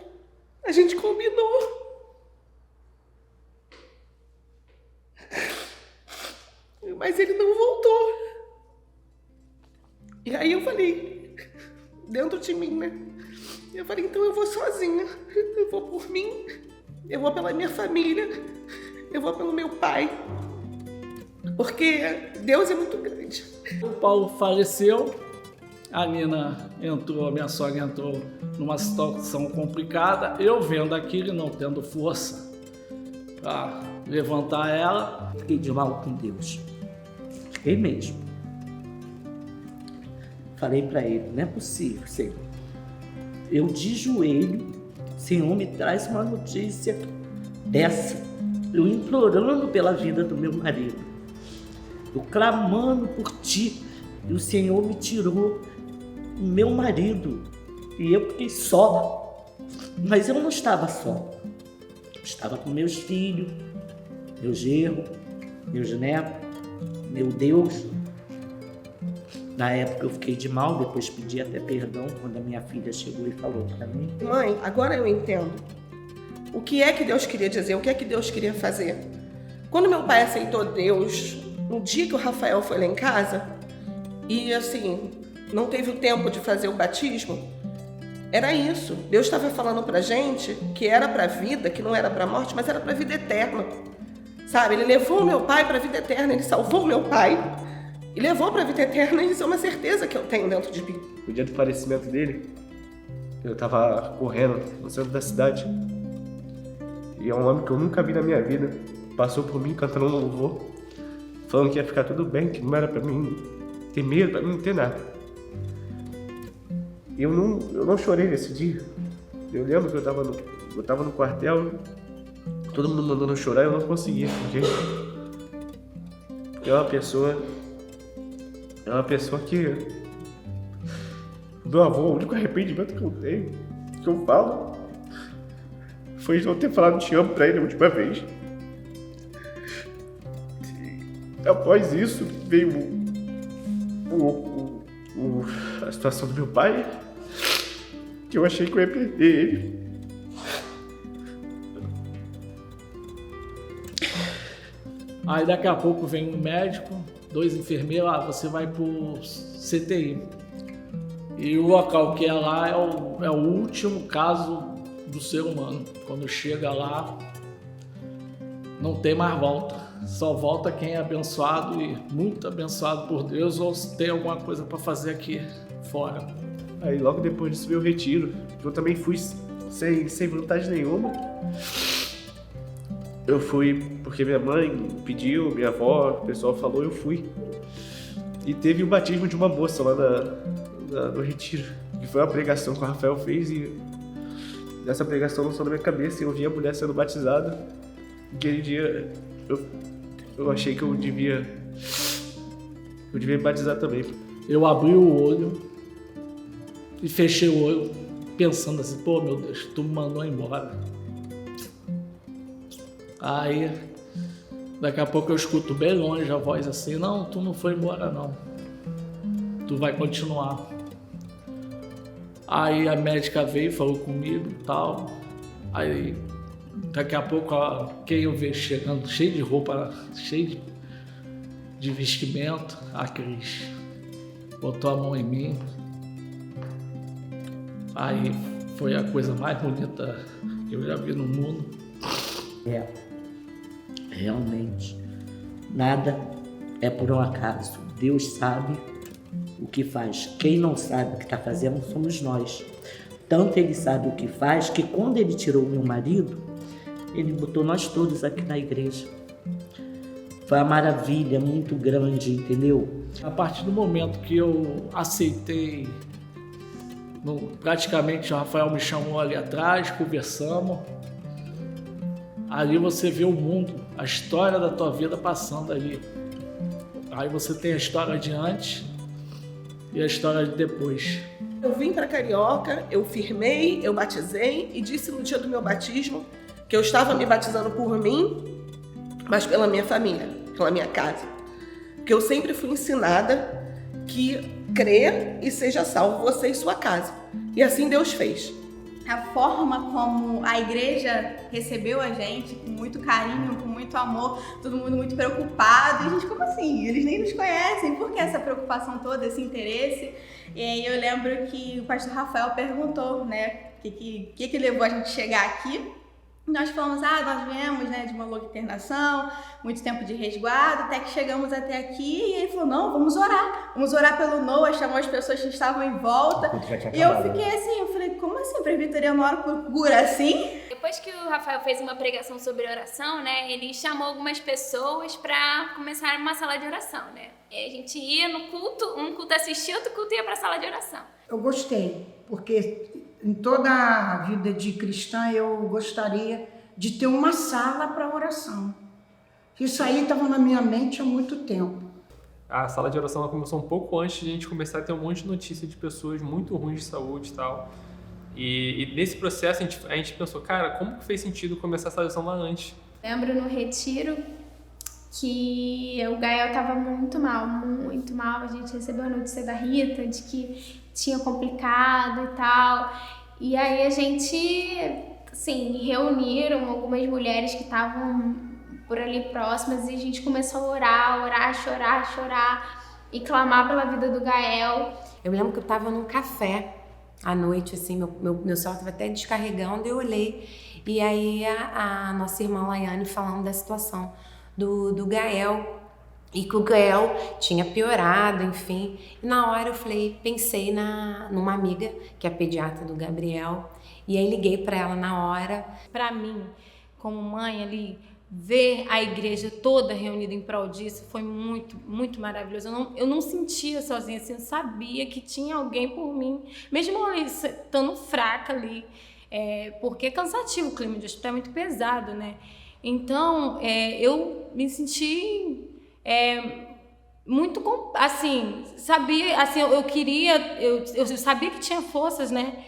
A gente combinou. Mas ele não voltou. E aí eu falei, dentro de mim, né? Eu falei, então eu vou sozinha. Eu vou por mim, eu vou pela minha família, eu vou pelo meu pai. Porque Deus é muito grande. O Paulo faleceu, a Nina entrou, a minha sogra entrou numa situação complicada. Eu vendo aquilo, não tendo força para levantar ela, fiquei de mal com Deus. Fiquei mesmo. Falei para ele, não é possível, Senhor. Eu de joelho, Senhor, me traz uma notícia dessa. Eu implorando pela vida do meu marido. Eu clamando por ti. E o Senhor me tirou o meu marido. E eu fiquei só. Mas eu não estava só. Eu estava com meus filhos, meu genro, meus netos, meu Deus. Na época eu fiquei de mal, depois pedi até perdão quando a minha filha chegou e falou para mim. Mãe, agora eu entendo. O que é que Deus queria dizer? O que é que Deus queria fazer? Quando meu pai aceitou Deus, no dia que o Rafael foi lá em casa, e assim, não teve o tempo de fazer o batismo, era isso. Deus estava falando pra gente que era pra vida, que não era pra morte, mas era pra vida eterna. Sabe? Ele levou o meu pai pra vida eterna, ele salvou o meu pai e levou pra vida eterna, e isso é uma certeza que eu tenho dentro de mim. No dia do falecimento dele, eu tava correndo no centro da cidade e é um homem que eu nunca vi na minha vida. Passou por mim cantando um louvor, falando que ia ficar tudo bem, que não era pra mim ter medo, pra mim não ter nada. Eu não chorei nesse dia. Eu lembro que eu tava no quartel, todo mundo mandando eu chorar, eu não conseguia, porque é uma pessoa que... Meu avô, o único arrependimento que eu tenho, que eu falo, foi de não ter falado te amo pra ele a última vez. Após isso, veio a situação do meu pai, que eu achei que eu ia perder ele. Aí daqui a pouco vem um médico, 2 enfermeiros, você vai pro CTI. E o local que é lá é o último caso do ser humano. Quando chega lá, não tem mais volta. Só volta quem é abençoado e muito abençoado por Deus ou se tem alguma coisa para fazer aqui fora. Aí logo depois disso veio o retiro. Eu também fui sem vontade nenhuma. Eu fui porque minha mãe pediu, minha avó, o pessoal falou, eu fui. E teve o batismo de uma moça lá no retiro, que foi uma pregação que o Rafael fez, e nessa pregação lançou na minha cabeça e eu vi a mulher sendo batizada. Aquele dia eu achei que eu devia me batizar também. Eu abri o olho e fechei o olho pensando assim, pô, meu Deus, tu me mandou embora. Aí, daqui a pouco eu escuto bem longe a voz assim, não, tu não foi embora não, tu vai continuar. Aí a médica veio e falou comigo e tal, aí daqui a pouco quem eu vejo chegando, cheio de roupa, cheio de vestimento, a Cris. botou a mão em mim. Aí foi a coisa mais bonita que eu já vi no mundo. Realmente, nada é por um acaso. Deus sabe o que faz. Quem não sabe o que está fazendo somos nós. Tanto Ele sabe o que faz, que quando Ele tirou o meu marido, Ele botou nós todos aqui na igreja. Foi uma maravilha muito grande, entendeu? A partir do momento que eu aceitei, praticamente o Rafael me chamou ali atrás, conversamos. Ali você vê o mundo, a história da tua vida passando ali. Aí você tem a história de antes e a história de depois. Eu vim para Carioca, eu firmei, eu batizei e disse no dia do meu batismo que eu estava me batizando por mim, mas pela minha família, pela minha casa. Porque eu sempre fui ensinada que crê e seja salvo você e sua casa. E assim Deus fez. A forma como a igreja recebeu a gente, com muito carinho, com muito amor, todo mundo muito preocupado. E a gente, como assim? Eles nem nos conhecem. Por que essa preocupação toda, esse interesse? E aí eu lembro que o pastor Rafael perguntou, né, o que levou a gente a chegar aqui. Nós falamos, nós viemos, né, de uma longa internação, muito tempo de resguardo, até que chegamos até aqui, e ele falou, não, vamos orar pelo Noah, chamou as pessoas que estavam em volta, e eu fiquei assim, eu falei, como assim, presbiteriano ora por cura assim? Depois que o Rafael fez uma pregação sobre oração, né, ele chamou algumas pessoas para começar uma sala de oração, né, e a gente ia no culto, um culto assistia, outro culto ia para a sala de oração. Eu gostei, porque em toda a vida de cristã eu gostaria de ter uma sala para oração. Isso aí estava na minha mente há muito tempo. A sala de oração ela começou um pouco antes de a gente começar a ter um monte de notícia de pessoas muito ruins de saúde e tal. E nesse processo a gente pensou, cara, como que fez sentido começar a sala de oração lá antes? Lembro no retiro que o Gael estava muito mal. A gente recebeu a notícia da Rita de que tinha complicado e tal. E aí a gente, assim, reuniram algumas mulheres que estavam por ali próximas e a gente começou a orar, chorar e clamar pela vida do Gael. Eu lembro que eu estava num café à noite, assim, meu celular estava até descarregando, eu olhei e aí a nossa irmã Laiane falando da situação do Gael. E que o Gael tinha piorado, enfim. E na hora eu pensei numa amiga, que é a pediatra do Gabriel, e aí liguei para ela na hora. Para mim, como mãe ali, ver a igreja toda reunida em prol disso foi muito, muito maravilhoso. Eu não sentia sozinha, assim, eu sabia que tinha alguém por mim, mesmo ali estando fraca ali, porque é cansativo, o clima de hospital é muito pesado, né? Então, eu me senti... muito, assim, sabia, assim, eu sabia que tinha forças, né,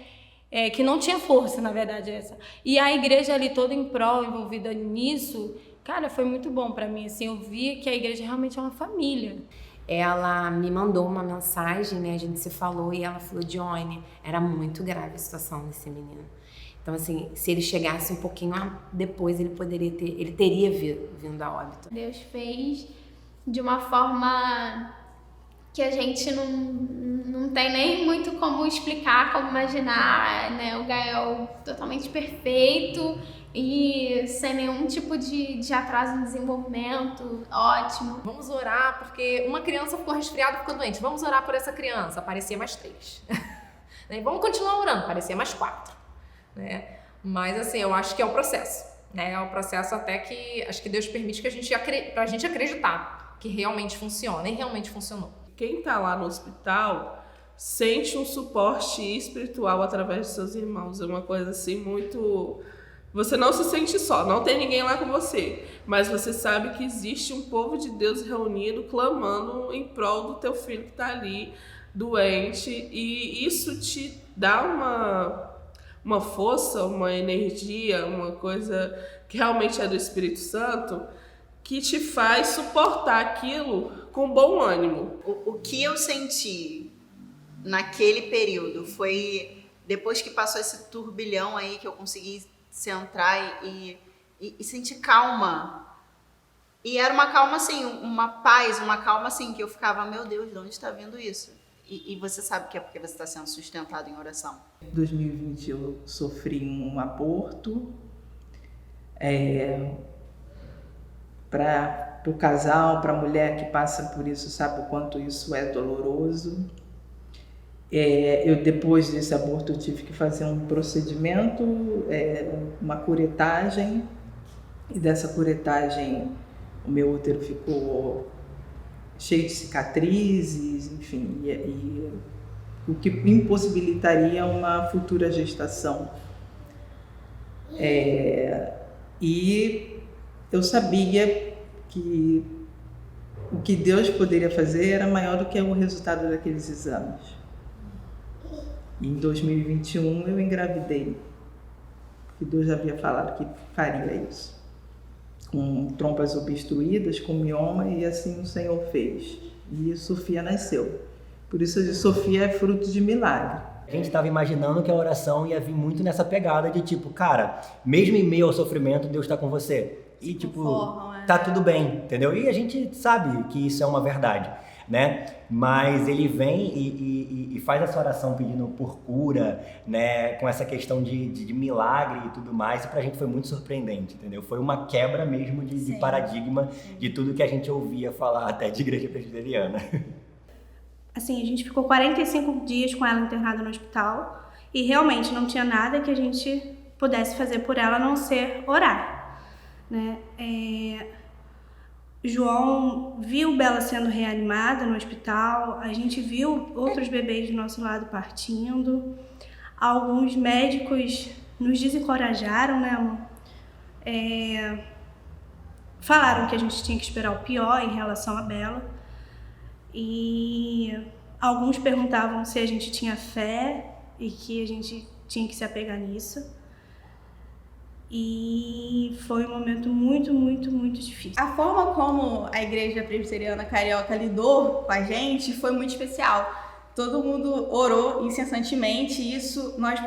que não tinha força, na verdade, essa. E a igreja ali toda em prol, envolvida nisso, cara, foi muito bom pra mim, assim, eu vi que a igreja realmente é uma família. Ela me mandou uma mensagem, né, a gente se falou e ela falou, Dione, era muito grave a situação desse menino. Então, assim, se ele chegasse um pouquinho depois, ele teria vindo a óbito. Deus fez de uma forma que a gente não tem nem muito como explicar, como imaginar, né? O Gael totalmente perfeito e sem nenhum tipo de atraso no desenvolvimento, ótimo. Vamos orar porque uma criança ficou resfriada, ficou doente. Vamos orar por essa criança. Aparecia mais 3. Vamos continuar orando. Aparecia mais 4. Né? Mas assim, eu acho que é o processo. Né? É o processo até que acho que Deus permite que pra gente acreditar que realmente funciona, e realmente funcionou. Quem está lá no hospital sente um suporte espiritual através de seus irmãos. É uma coisa assim muito... Você não se sente só, não tem ninguém lá com você, mas você sabe que existe um povo de Deus reunido, clamando em prol do teu filho que está ali, doente, e isso te dá uma força, uma energia, uma coisa que realmente é do Espírito Santo, que te faz suportar aquilo com bom ânimo. O que eu senti naquele período foi, depois que passou esse turbilhão aí, que eu consegui centrar e sentir calma. E era uma calma assim, uma paz, uma calma assim, que eu ficava, meu Deus, de onde está vindo isso? E você sabe que é porque você está sendo sustentado em oração. Em 2020 eu sofri um aborto. Para o casal, para a mulher que passa por isso, sabe o quanto isso é doloroso. Eu, depois desse aborto, eu tive que fazer um procedimento, uma curetagem, e dessa curetagem o meu útero ficou cheio de cicatrizes, enfim, e o que impossibilitaria uma futura gestação. E eu sabia que o que Deus poderia fazer era maior do que o resultado daqueles exames. E em 2021 eu engravidei, porque Deus já havia falado que faria isso. Com trompas obstruídas, com mioma, e assim o Senhor fez. E Sofia nasceu. Por isso Sofia é fruto de milagre. A gente estava imaginando que a oração ia vir muito nessa pegada de tipo, cara, mesmo em meio ao sofrimento, Deus está com você. E tipo, tá tudo bem, entendeu? E a gente sabe que isso é uma verdade, né? Mas ele vem e faz essa oração pedindo por cura, né? Com essa questão de milagre e tudo mais. E pra gente foi muito surpreendente, entendeu? Foi uma quebra mesmo de paradigma de tudo que a gente ouvia falar até de igreja presbiteriana. Assim, a gente ficou 45 dias com ela internada no hospital e realmente não tinha nada que a gente pudesse fazer por ela a não ser orar, né? João viu Bela sendo reanimada no hospital, a gente viu outros bebês do nosso lado partindo, alguns médicos nos desencorajaram, né, amor? Falaram que a gente tinha que esperar o pior em relação a Bela. E alguns perguntavam se a gente tinha fé e que a gente tinha que se apegar nisso. E foi um momento muito, muito, muito difícil. A forma como a Igreja Presbiteriana Carioca lidou com a gente foi muito especial. Todo mundo orou incessantemente e isso nós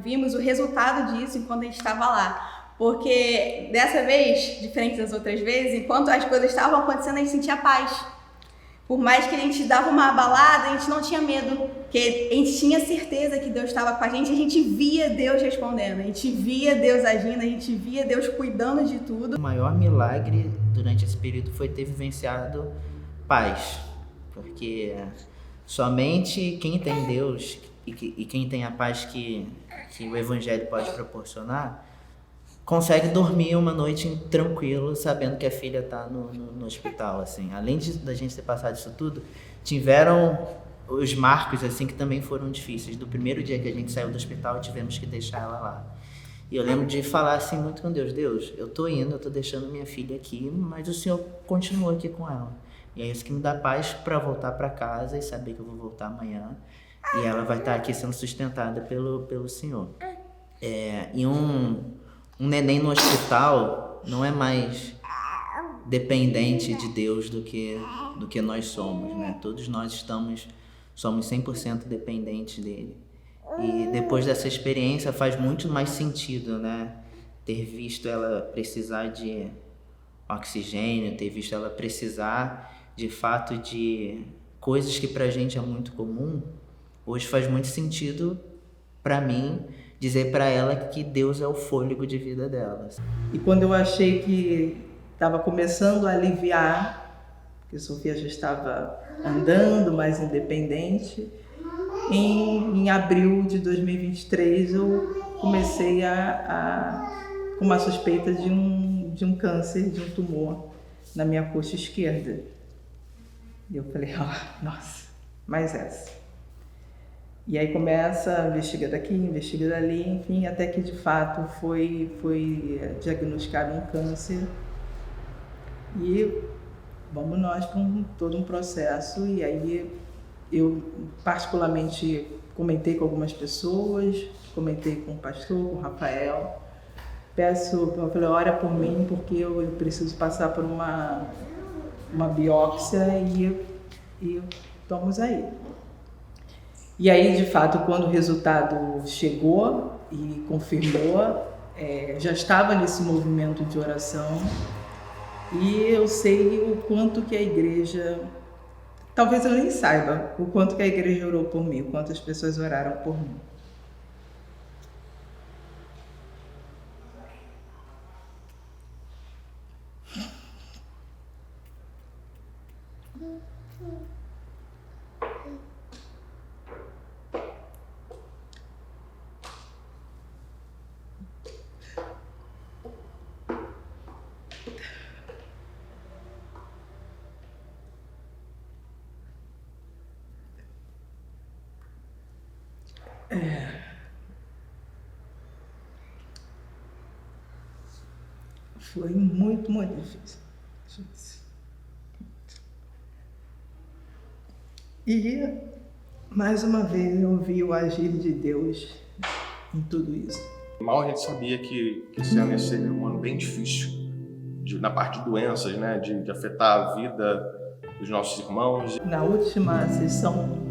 vimos o resultado disso enquanto a gente estava lá. Porque dessa vez, diferente das outras vezes, enquanto as coisas estavam acontecendo, a gente sentia paz. Por mais que a gente dava uma abalada, a gente não tinha medo, porque a gente tinha certeza que Deus estava com a gente via Deus respondendo, a gente via Deus agindo, a gente via Deus cuidando de tudo. O maior milagre durante esse período foi ter vivenciado paz, porque somente quem tem Deus e quem tem a paz que o Evangelho pode proporcionar, consegue dormir uma noite tranquilo, sabendo que a filha está no hospital, assim. Além da gente ter passado isso tudo, tiveram os marcos, assim, que também foram difíceis. Do primeiro dia que a gente saiu do hospital, tivemos que deixar ela lá. E eu lembro de falar assim muito com Deus, Deus, eu tô indo, eu tô deixando minha filha aqui, mas o Senhor continua aqui com ela. E é isso que me dá paz para voltar para casa e saber que eu vou voltar amanhã. E ela vai estar aqui sendo sustentada pelo Senhor. E um neném no hospital não é mais dependente de Deus do que nós somos, né? Todos nós somos 100% dependentes dele. E depois dessa experiência faz muito mais sentido, né? Ter visto ela precisar de oxigênio, ter visto ela precisar de fato de coisas que pra gente é muito comum. Hoje faz muito sentido pra mim dizer para ela que Deus é o fôlego de vida dela. E quando eu achei que estava começando a aliviar, porque Sofia já estava andando mais independente, em abril de 2023 eu comecei com uma suspeita de um câncer, de um tumor na minha coxa esquerda. E eu falei, nossa, mais essa. E aí começa, investiga daqui, investiga dali, enfim, até que de fato foi diagnosticado um câncer. E vamos nós para todo um processo. E aí eu particularmente comentei com algumas pessoas, comentei com o pastor, com o Rafael. Eu falei, ora por mim, porque eu preciso passar por uma biópsia e estamos aí. E aí, de fato, quando o resultado chegou e confirmou, já estava nesse movimento de oração e eu sei o quanto que a igreja talvez eu nem saiba o quanto que a igreja orou por mim, o quanto as pessoas oraram por mim. Foi muito, muito difícil. E, mais uma vez, eu vi o agir de Deus em tudo isso. Mal a gente sabia que esse ano ia ser um ano bem difícil, na parte de doenças, né? De afetar a vida dos nossos irmãos. Na última sessão,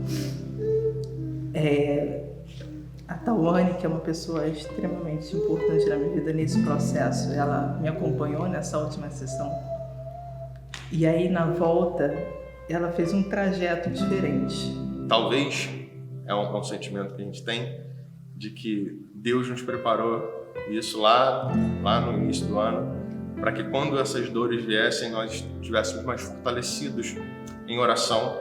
a Tawane, que é uma pessoa extremamente importante na minha vida nesse processo, ela me acompanhou nessa última sessão. E aí, na volta, ela fez um trajeto diferente. Talvez é um sentimento que a gente tem de que Deus nos preparou isso lá no início do ano, para que quando essas dores viessem, nós estivéssemos mais fortalecidos em oração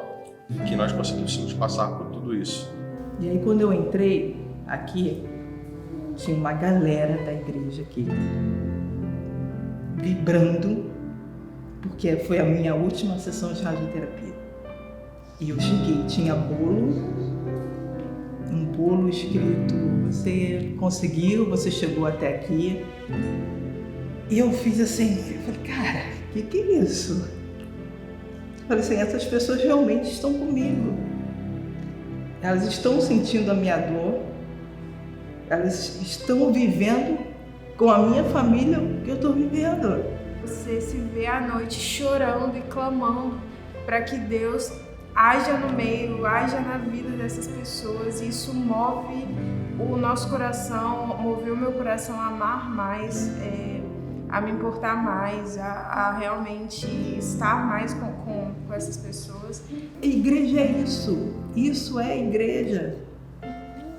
e que nós conseguíssemos passar por tudo isso. E aí, quando eu entrei aqui, tinha uma galera da igreja aqui, vibrando, porque foi a minha última sessão de radioterapia. E eu cheguei, tinha um bolo escrito: você conseguiu, você chegou até aqui. E eu fiz assim, eu falei, cara, que é isso? Eu falei assim, essas pessoas realmente estão comigo. Elas estão sentindo a minha dor, elas estão vivendo com a minha família o que eu estou vivendo. Você se vê à noite chorando e clamando para que Deus haja no meio, haja na vida dessas pessoas, e isso move o nosso coração, moveu o meu coração a amar mais, a me importar mais, a realmente estar mais com essas pessoas. Igreja é isso é igreja.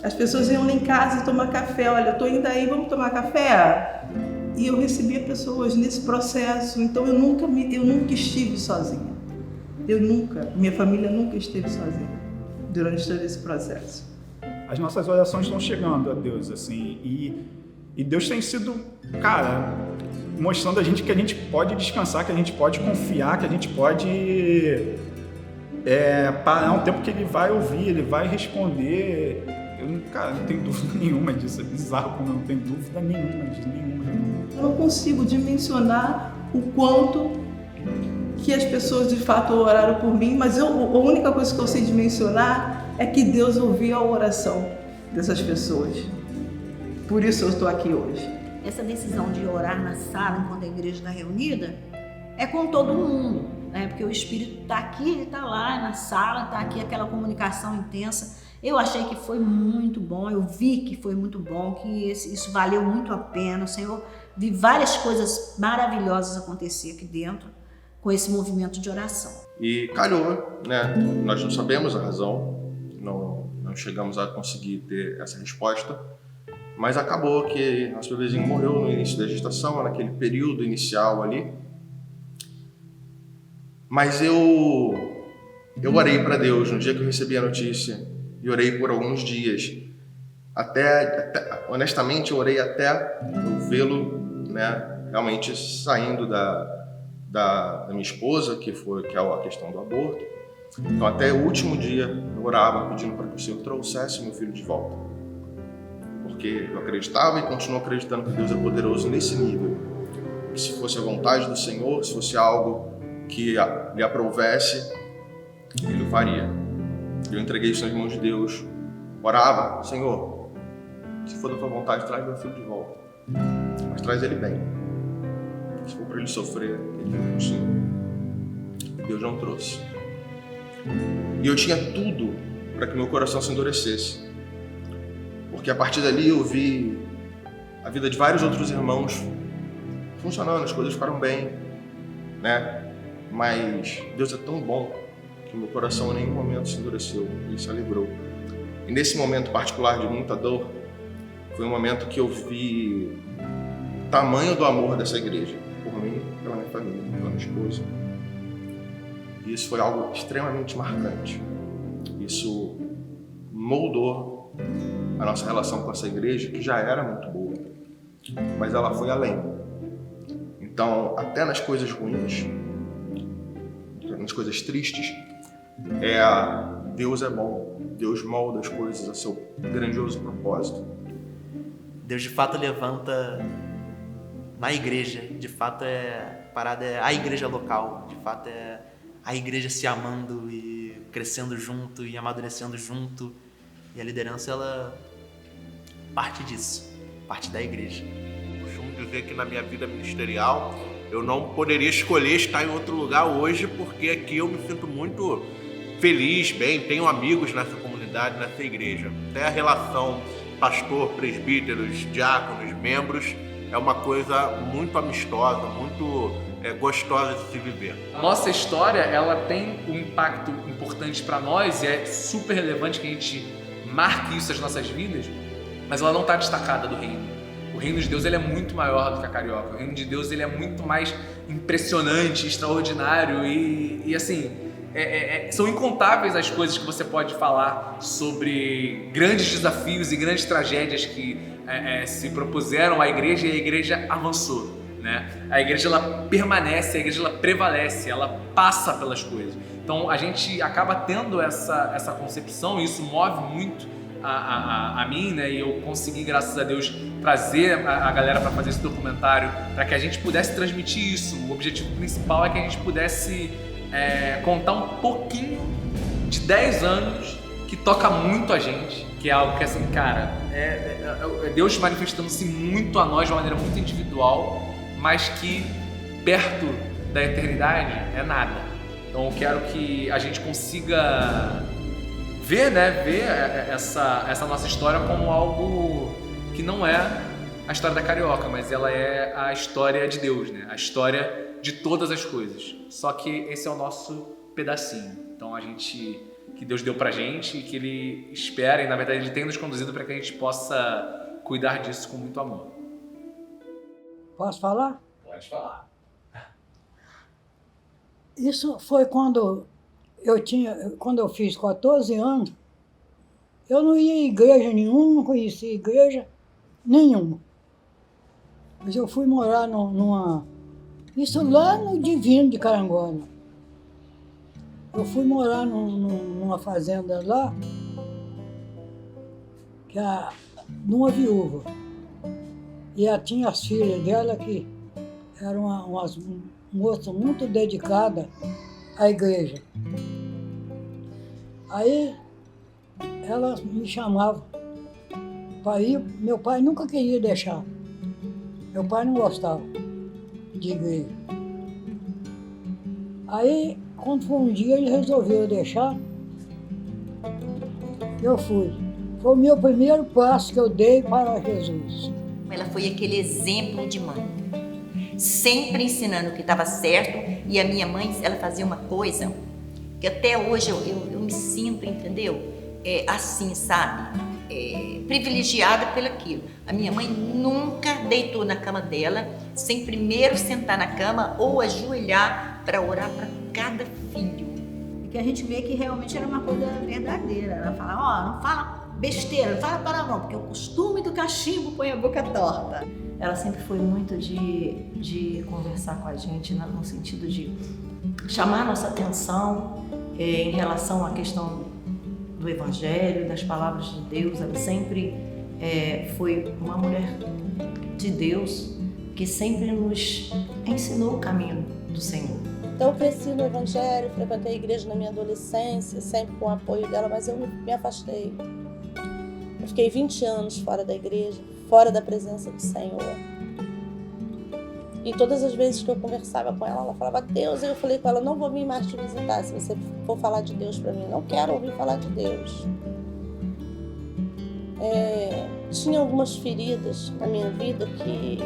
As pessoas iam lá em casa tomar café, olha, eu tô indo aí, vamos tomar café? E eu recebia pessoas nesse processo, então eu nunca estive sozinha. Minha família nunca esteve sozinha durante todo esse processo. As nossas orações estão chegando a Deus, assim, e Deus tem sido, cara, mostrando a gente que a gente pode descansar, que a gente pode confiar, que a gente pode parar um tempo que Ele vai ouvir, Ele vai responder. Eu não tenho dúvida nenhuma disso, é bizarro como eu não tenho dúvida nenhuma disso, nenhuma. Eu não consigo dimensionar o quanto que as pessoas de fato oraram por mim, mas a única coisa que eu sei dimensionar é que Deus ouviu a oração dessas pessoas. Por isso eu estou aqui hoje. Essa decisão de orar na sala enquanto a igreja está reunida é com todo mundo, né? Porque o Espírito está aqui, ele está lá na sala, está aqui aquela comunicação intensa. Eu achei que foi muito bom, eu vi que foi muito bom, que isso valeu muito a pena. O Senhor, vi várias coisas maravilhosas acontecer aqui dentro com esse movimento de oração. E calhou, né? Nós não sabemos a razão, não chegamos a conseguir ter essa resposta, mas acabou que nosso bebezinho morreu no início da gestação, naquele período inicial ali. Mas eu orei para Deus no dia que eu recebi a notícia, e orei por alguns dias. Até honestamente, eu orei até eu vê-lo, né, realmente saindo da minha esposa, que é a questão do aborto. Então, até o último dia, eu orava pedindo para que o Senhor trouxesse meu filho de volta. Porque eu acreditava e continuo acreditando que Deus é poderoso nesse nível. Que se fosse a vontade do Senhor, se fosse algo que lhe aprovesse, Ele o faria. Eu entreguei isso nas mãos de Deus, orava, Senhor, se for da tua vontade, traz meu filho de volta, mas traz ele bem. Se for para ele sofrer, ele vem com o Senhor. E Deus não trouxe. E eu tinha tudo para que meu coração se endurecesse, porque a partir dali eu vi a vida de vários outros irmãos funcionando, as coisas ficaram bem, né? Mas Deus é tão bom que meu coração em nenhum momento se endureceu, ele se alegrou. E nesse momento particular de muita dor, foi um momento que eu vi o tamanho do amor dessa igreja, por mim, pela minha família, pela minha esposa. E isso foi algo extremamente marcante. Isso moldou a nossa relação com essa igreja, que já era muito boa, mas ela foi além. Então, até nas coisas ruins, nas coisas tristes, Deus é bom. Deus molda as coisas a seu grandioso propósito. Deus de fato levanta na igreja, de fato parada é a igreja local, de fato é a igreja se amando e crescendo junto e amadurecendo junto. E a liderança, ela parte disso, parte da igreja. Costumo dizer que na minha vida ministerial eu não poderia escolher estar em outro lugar hoje, porque aqui eu me sinto muito feliz, bem, tenho amigos nessa comunidade, nessa igreja. Até a relação pastor, presbíteros, diáconos, membros é uma coisa muito amistosa, muito gostosa de se viver. Nossa história, ela tem um impacto importante para nós e é super relevante que a gente marque isso nas nossas vidas, mas ela não está destacada do reino. O reino de Deus, ele é muito maior do que a Carioca. O reino de Deus, ele é muito mais impressionante, extraordinário e assim, são incontáveis as coisas que você pode falar sobre grandes desafios e grandes tragédias que se propuseram à igreja e a igreja avançou, né? A igreja, ela permanece, a igreja, ela prevalece, ela passa pelas coisas. Então a gente acaba tendo essa concepção e isso move muito a mim, né? E eu consegui, graças a Deus, trazer a galera para fazer esse documentário para que a gente pudesse transmitir isso. O objetivo principal é que a gente pudesse contar um pouquinho de 10 anos que toca muito a gente, que é algo que, assim, cara, é Deus manifestando-se muito a nós de uma maneira muito individual, mas que perto da eternidade é nada. Então eu quero que a gente consiga ver essa nossa história como algo que não é a história da Carioca, mas ela é a história de Deus, né? A história de todas as coisas. Só que esse é o nosso pedacinho. Então que Deus deu pra gente e que Ele espera, e na verdade Ele tem nos conduzido para que a gente possa cuidar disso com muito amor. Posso falar? Pode falar. Isso foi quando eu fiz 14 anos, eu não ia em igreja nenhuma, não conhecia igreja nenhuma. Mas eu fui morar isso lá no Divino de Carangola. Eu fui morar numa fazenda lá, numa viúva. E ela tinha as filhas dela que eram umas moças muito dedicadas à igreja. Aí elas me chamavam para ir, meu pai nunca queria deixar. Meu pai não gostava de igreja. Aí, quando foi um dia, ele resolveu deixar, eu fui. Foi o meu primeiro passo que eu dei para Jesus. Ela foi aquele exemplo de mãe, sempre ensinando o que estava certo, e a minha mãe, ela fazia uma coisa que até hoje eu me sinto, entendeu? Assim, sabe? Privilegiada pelaquilo. A minha mãe nunca deitou na cama dela sem primeiro sentar na cama ou ajoelhar para orar para cada filho. E que a gente vê que realmente era uma coisa verdadeira. Ela fala, não fala besteira, não fala palavrão, porque o costume do cachimbo põe a boca torta. Ela sempre foi muito de conversar com a gente no sentido de chamar a nossa atenção em relação à questão do Evangelho, das palavras de Deus. Ela sempre foi uma mulher de Deus que sempre nos ensinou o caminho do Senhor. Então eu cresci no Evangelho, frequentei a igreja na minha adolescência, sempre com o apoio dela, mas eu me afastei. Eu fiquei 20 anos fora da igreja, fora da presença do Senhor. E todas as vezes que eu conversava com ela, ela falava Deus, e eu falei com ela, não vou vir mais te visitar se você for falar de Deus para mim, não quero ouvir falar de Deus. Tinha algumas feridas na minha vida que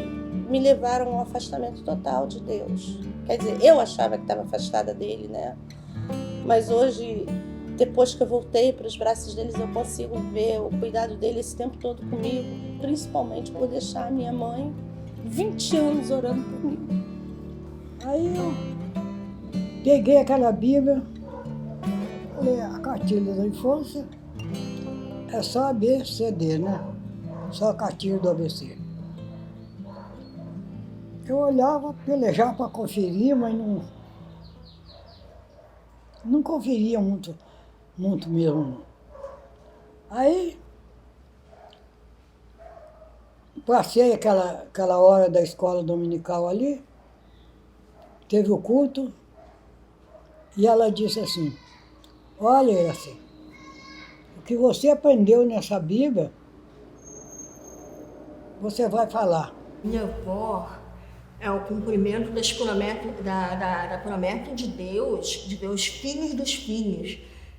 me levaram ao afastamento total de Deus. Quer dizer, eu achava que estava afastada dele, né? Mas hoje, depois que eu voltei para os braços deles, eu consigo ver o cuidado dele esse tempo todo comigo, principalmente por deixar a minha mãe 20 anos orando por mim. Aí eu peguei aquela Bíblia, falei, a cartilha da infância é só ABCD, né? Só a cartilha do ABC. Eu olhava, pelejava para conferir, mas não conferia muito mesmo. Aí passei aquela hora da escola dominical ali, teve o culto, e ela disse assim, olha, Iraci, o que você aprendeu nessa Bíblia, você vai falar. Minha avó é o cumprimento das promessas, da promessa de Deus, de ver os filhos dos filhos,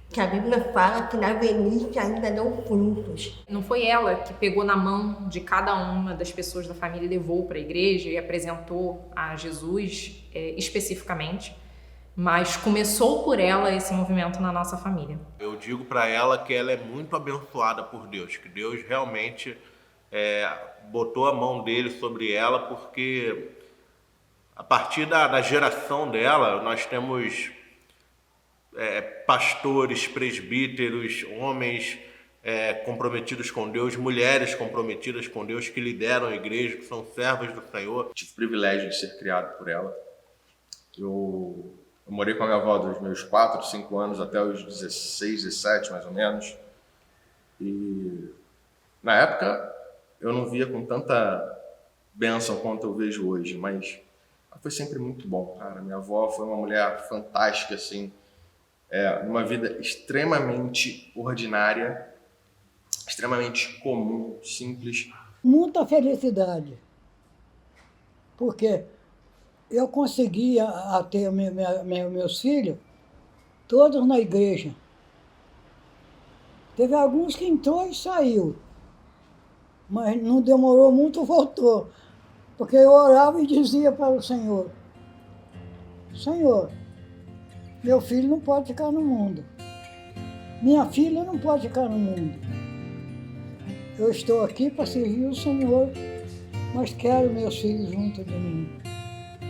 que a Bíblia fala que na velhice ainda dão frutos. Não foi ela que pegou na mão de cada uma das pessoas da família e levou para a igreja e apresentou a Jesus especificamente, mas começou por ela esse movimento na nossa família. Eu digo para ela que ela é muito abençoada por Deus, que Deus realmente botou a mão dele sobre ela, porque a partir da geração dela, nós temos pastores, presbíteros, homens comprometidos com Deus, mulheres comprometidas com Deus, que lideram a igreja, que são servas do Senhor. Tive o privilégio de ser criado por ela. Eu morei com a minha avó dos meus 4, 5 anos até os 16, 17 mais ou menos. E na época eu não via com tanta bênção quanto eu vejo hoje, mas foi sempre muito bom, cara. Minha avó foi uma mulher fantástica, assim, numa vida extremamente ordinária, extremamente comum, simples. Muita felicidade, porque eu conseguia ter meus filhos todos na igreja. Teve alguns que entrou e saiu, mas não demorou muito, voltou. Porque eu orava e dizia para o Senhor, Senhor, meu filho não pode ficar no mundo. Minha filha não pode ficar no mundo. Eu estou aqui para servir o Senhor, mas quero meus filhos junto de mim.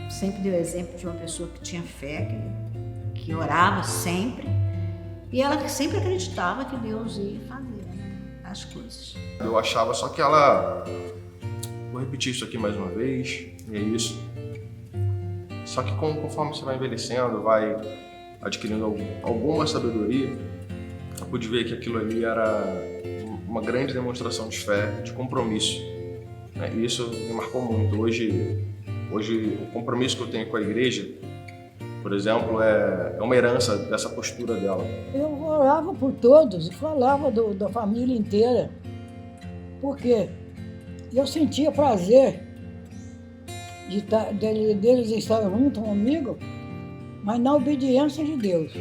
Sempre deu exemplo de uma pessoa que tinha fé, que orava sempre, e ela sempre acreditava que Deus ia fazer as coisas. Eu achava só que ela... Vou repetir isso aqui mais uma vez, e é isso. Só que conforme você vai envelhecendo, vai adquirindo alguma sabedoria, eu pude ver que aquilo ali era uma grande demonstração de fé, de compromisso. E isso me marcou muito. Hoje o compromisso que eu tenho com a igreja, por exemplo, é uma herança dessa postura dela. Eu orava por todos e falava da família inteira, porque eu sentia prazer deles estarem junto comigo, mas na obediência de Deus.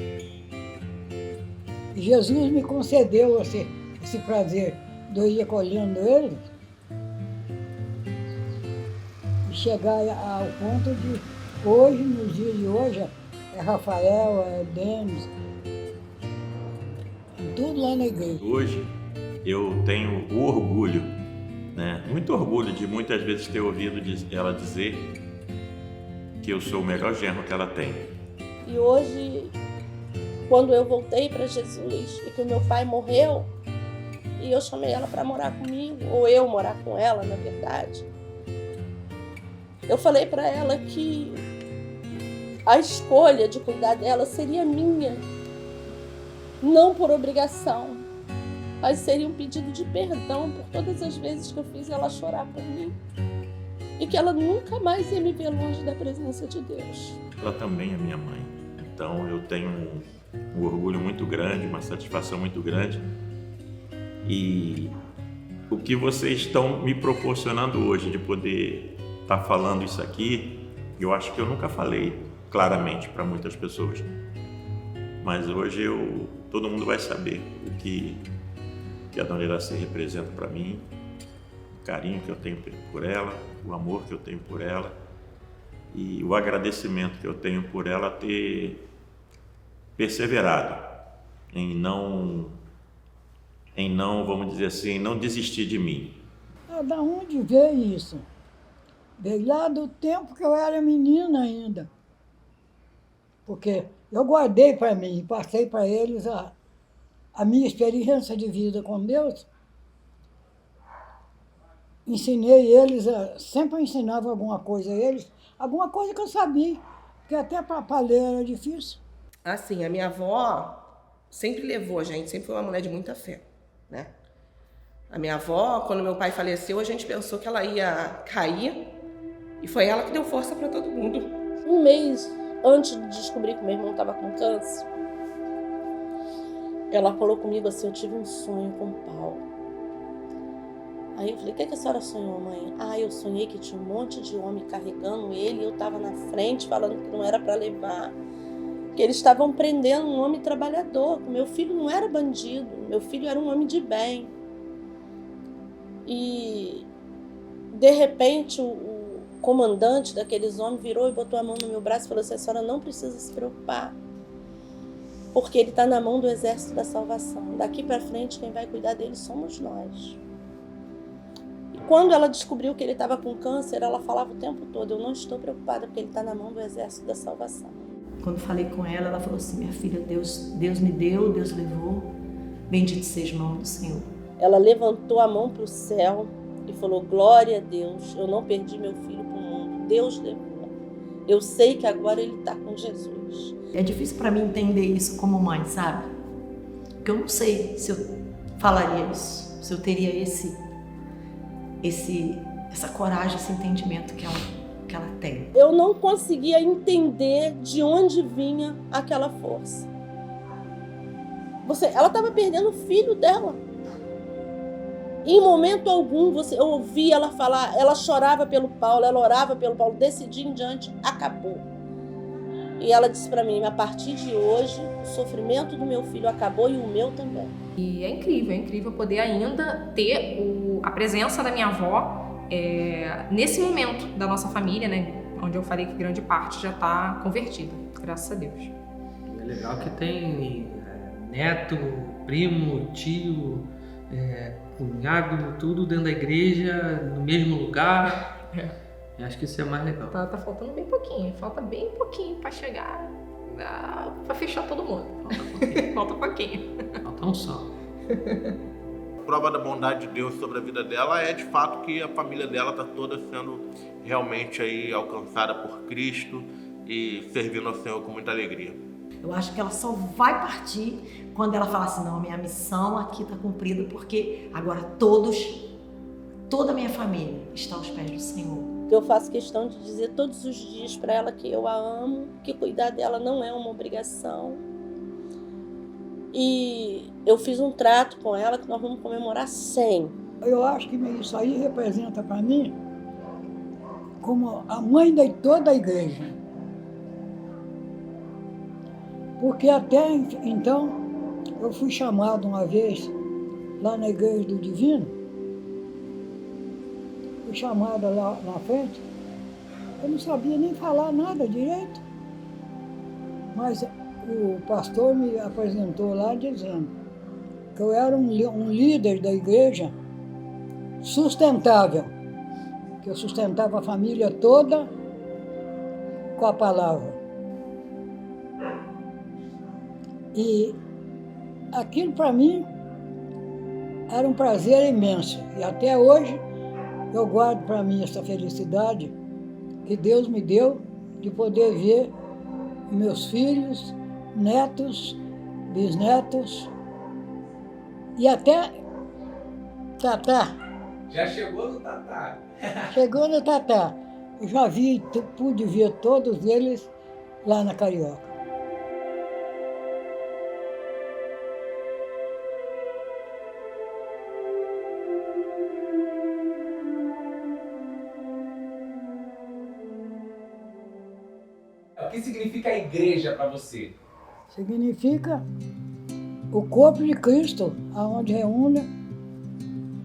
E Jesus me concedeu esse prazer de eu ir acolhendo eles e chegar ao ponto de hoje, nos dias de hoje, é Rafael, é Denis, tudo lá na igreja. Hoje eu tenho o orgulho, muito orgulho de muitas vezes ter ouvido ela dizer que eu sou o melhor genro que ela tem. E hoje, quando eu voltei para Jesus e que o meu pai morreu, e eu chamei ela para morar comigo, ou eu morar com ela, na verdade, eu falei para ela que a escolha de cuidar dela seria minha, não por obrigação, mas seria um pedido de perdão por todas as vezes que eu fiz ela chorar por mim. E que ela nunca mais ia me ver longe da presença de Deus. Ela também é minha mãe. Então eu tenho um orgulho muito grande, uma satisfação muito grande. E o que vocês estão me proporcionando hoje de poder estar falando isso aqui, eu acho que eu nunca falei claramente para muitas pessoas. Mas hoje todo mundo vai saber o que a Dona Iraci representa para mim, o carinho que eu tenho por ela, o amor que eu tenho por ela e o agradecimento que eu tenho por ela ter perseverado, em não, vamos dizer assim, não desistir de mim. Da onde veio isso? Veio lá do tempo que eu era menina ainda. Porque eu guardei para mim e passei para eles a minha experiência de vida com Deus. Ensinei eles, sempre eu ensinava alguma coisa a eles, alguma coisa que eu sabia, porque até para ler era difícil. Assim, a minha avó sempre levou a gente, sempre foi uma mulher de muita fé, né? A minha avó, quando meu pai faleceu, a gente pensou que ela ia cair e foi ela que deu força para todo mundo. Um mês antes de descobrir que meu irmão estava com câncer, ela falou comigo assim, eu tive um sonho com o Paulo. Aí eu falei, o que a senhora sonhou, mãe? Eu sonhei que tinha um monte de homem carregando ele e eu estava na frente falando que não era para levar. Que eles estavam prendendo um homem trabalhador. Meu filho não era bandido, meu filho era um homem de bem. E, de repente, o comandante daqueles homens virou e botou a mão no meu braço e falou assim, a senhora não precisa se preocupar, porque ele está na mão do Exército da Salvação. Daqui para frente, quem vai cuidar dele somos nós. E quando ela descobriu que ele estava com câncer, ela falava o tempo todo, eu não estou preocupada porque ele está na mão do Exército da Salvação. Quando falei com ela, ela falou assim, minha filha, Deus me deu, Deus levou, bendito seja o nome do Senhor. Ela levantou a mão para o céu e falou, glória a Deus, eu não perdi meu filho para o mundo, Deus levou. Eu sei que agora ele está com Jesus. É difícil para mim entender isso como mãe, sabe? Porque eu não sei se eu falaria isso, se eu teria essa coragem, esse entendimento que ela tem. Eu não conseguia entender de onde vinha aquela força. Ela estava perdendo o filho dela. Em momento algum, eu ouvia ela falar, ela chorava pelo Paulo, ela orava pelo Paulo, desse dia em diante, acabou. E ela disse para mim, a partir de hoje, o sofrimento do meu filho acabou e o meu também. E é incrível poder ainda ter a presença da minha avó nesse momento da nossa família, né? Onde eu falei que grande parte já está convertida, graças a Deus. É legal que tem neto, primo, tio, cunhado, tudo dentro da igreja, no mesmo lugar. Eu acho que isso é mais legal. Tá faltando bem pouquinho, falta bem pouquinho para chegar, para fechar todo mundo. Falta pouquinho. Falta um só. Prova da bondade de Deus sobre a vida dela é de fato que a família dela está toda sendo realmente aí alcançada por Cristo e servindo ao Senhor com muita alegria. Eu acho que ela só vai partir quando ela falar assim, não, minha missão aqui está cumprida, porque agora toda a minha família está aos pés do Senhor. Eu faço questão de dizer todos os dias para ela que eu a amo, que cuidar dela não é uma obrigação. E eu fiz um trato com ela que nós vamos comemorar 100. Eu acho que isso aí representa para mim como a mãe de toda a igreja. Porque até então, eu fui chamado uma vez lá na Igreja do Divino, fui chamada lá na frente, eu não sabia nem falar nada direito, mas o pastor me apresentou lá dizendo que eu era um líder da igreja sustentável, que eu sustentava a família toda com a palavra. E aquilo para mim era um prazer imenso. E até hoje eu guardo para mim essa felicidade que Deus me deu de poder ver meus filhos, netos, bisnetos e até Tatá. Já chegou no Tatá. Chegou no Tatá. Eu já pude ver todos eles lá na Carioca. O que significa a igreja para você? Significa o corpo de Cristo, aonde reúne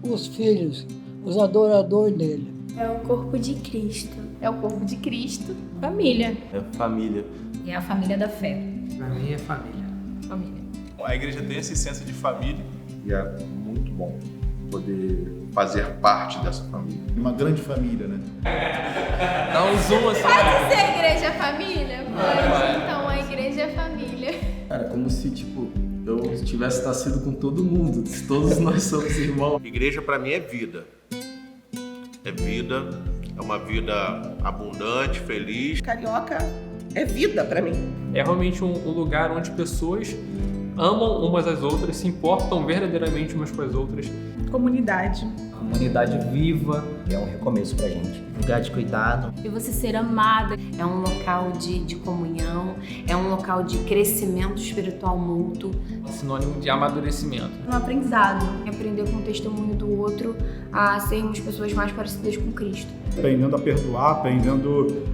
os filhos, os adoradores dele. É o corpo de Cristo. É o corpo de Cristo. Família. É família. É a família da fé. Para mim é família. família. A igreja tem esse senso de família. E é muito bom poder fazer parte dessa família. Uma grande família, né? Dá um zoom assim. Pode ser a igreja família? Pode. Então a igreja é família. Cara, como se, eu tivesse nascido com todo mundo. Todos nós somos irmãos. Igreja para mim é vida. É vida, é uma vida abundante, feliz. Carioca é vida para mim. É realmente um lugar onde pessoas amam umas às outras, se importam verdadeiramente umas com as outras. Comunidade. Comunidade viva, é um recomeço pra gente. Lugar de cuidado. E você ser amada é um local de comunhão, é um local de crescimento espiritual mútuo. É sinônimo de amadurecimento. Um aprendizado, aprender com o testemunho do outro a sermos pessoas mais parecidas com Cristo. Aprendendo a perdoar, aprendendo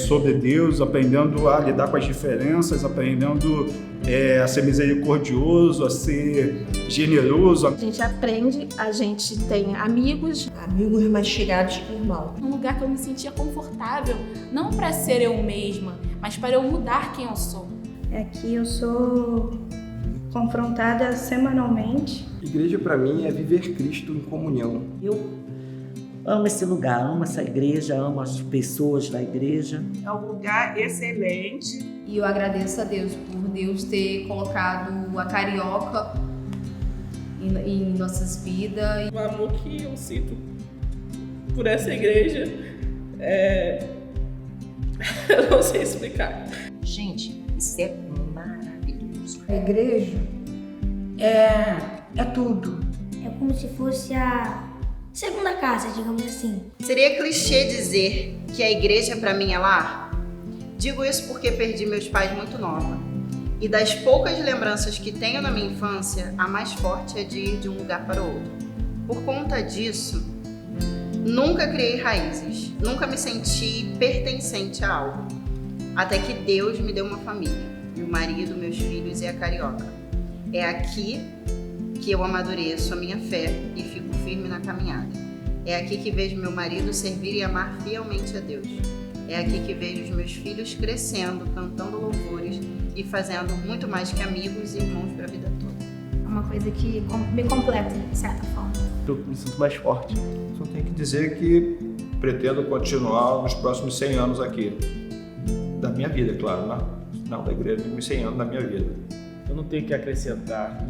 sobre Deus, aprendendo a lidar com as diferenças, aprendendo a ser misericordioso, a ser generoso. A gente aprende, a gente tem amigos mais chegados que irmão. Um lugar que eu me sentia confortável, não para ser eu mesma, mas para eu mudar quem eu sou. Aqui eu sou confrontada semanalmente. Igreja para mim é viver Cristo em comunhão. Eu amo esse lugar, amo essa igreja, amo as pessoas da igreja. É um lugar excelente. E eu agradeço a Deus por Deus ter colocado a Carioca em nossas vidas. O amor que eu sinto por essa igreja eu não sei explicar. Gente, isso é maravilhoso. A igreja é tudo. É como se fosse a segunda casa, digamos assim. Seria clichê dizer que a igreja para mim é lar? Digo isso porque perdi meus pais muito nova. E das poucas lembranças que tenho na minha infância, a mais forte é de ir de um lugar para o outro. Por conta disso, nunca criei raízes, nunca me senti pertencente a algo. Até que Deus me deu uma família, meu marido, meus filhos e a Carioca. É aqui que eu amadureço a minha fé e fico firme na caminhada. É aqui que vejo meu marido servir e amar fielmente a Deus. É aqui que vejo os meus filhos crescendo, cantando louvores e fazendo muito mais que amigos e irmãos para a vida toda. É uma coisa que me completa, de certa forma. Eu me sinto mais forte. Só tenho que dizer que pretendo continuar nos próximos 100 anos aqui. Da minha vida, claro, né? Não da igreja, nos 100 anos da minha vida. Eu não tenho que acrescentar.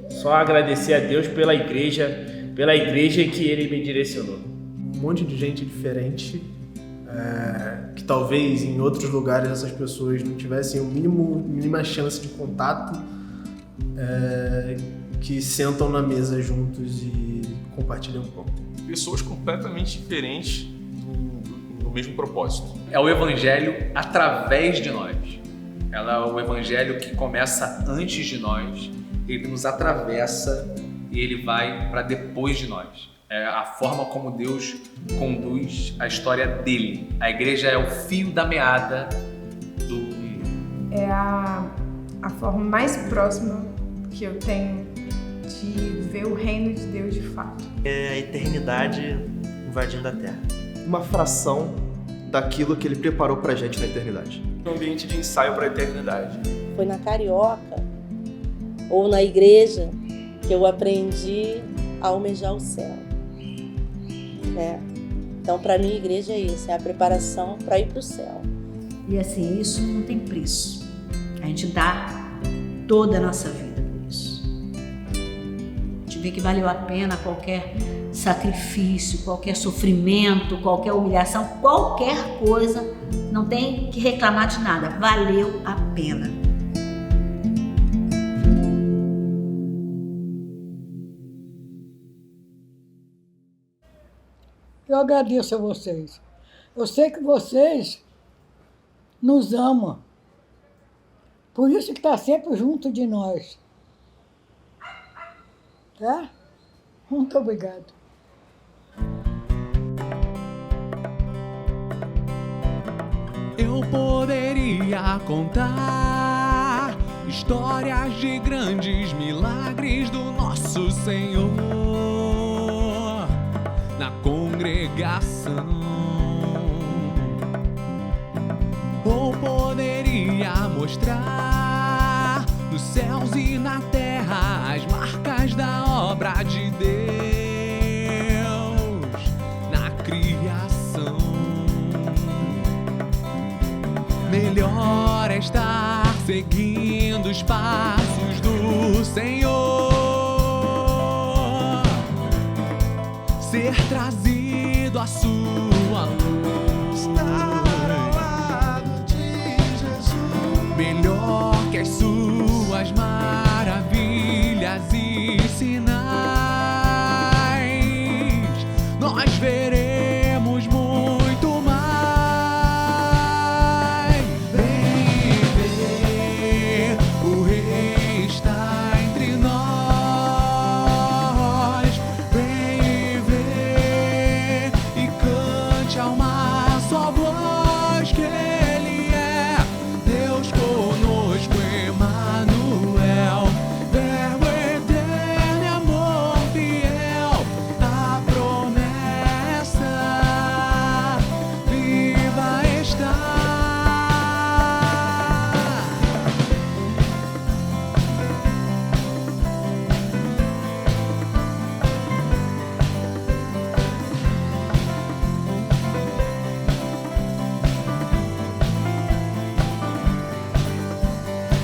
Só agradecer a Deus pela igreja que Ele me direcionou. Um monte de gente diferente, que talvez em outros lugares essas pessoas não tivessem mínima chance de contato, que sentam na mesa juntos e compartilham um pouco. Pessoas completamente diferentes no mesmo propósito. É o evangelho através de nós. Ela é o evangelho que começa antes de nós, ele nos atravessa e ele vai para depois de nós. É a forma como Deus conduz a história dele. A igreja é o fio da meada do... É a forma mais próxima que eu tenho de ver o reino de Deus de fato. É a eternidade invadindo a Terra. Uma fração daquilo que ele preparou pra gente na eternidade. Um ambiente de ensaio para a eternidade. Foi na Carioca ou na igreja que eu aprendi a almejar o céu. Então, para mim, a igreja é isso, é a preparação para ir para o céu. E assim, isso não tem preço. A gente dá toda a nossa vida por isso. A gente vê que valeu a pena qualquer sacrifício, qualquer sofrimento, qualquer humilhação, qualquer coisa, não tem que reclamar de nada, valeu a pena. Eu agradeço a vocês. Eu sei que vocês nos amam. Por isso que está sempre junto de nós. Tá? Muito obrigado. Eu poderia contar histórias de grandes milagres do nosso Senhor na congregação. Ou poderia mostrar nos céus e na terra as marcas da obra de Deus na criação. Melhor é estar seguindo os passos do Senhor, ser trazido à sua luz, estar ao lado de Jesus. Melhor que as suas maravilhas e sinais, nós veremos muito mais. Vem ver, o Rei está entre nós. Vem ver e cante a uma só voz que Ele é Deus conosco, Emanuel. Verbo eterno e amor fiel, a promessa viva está.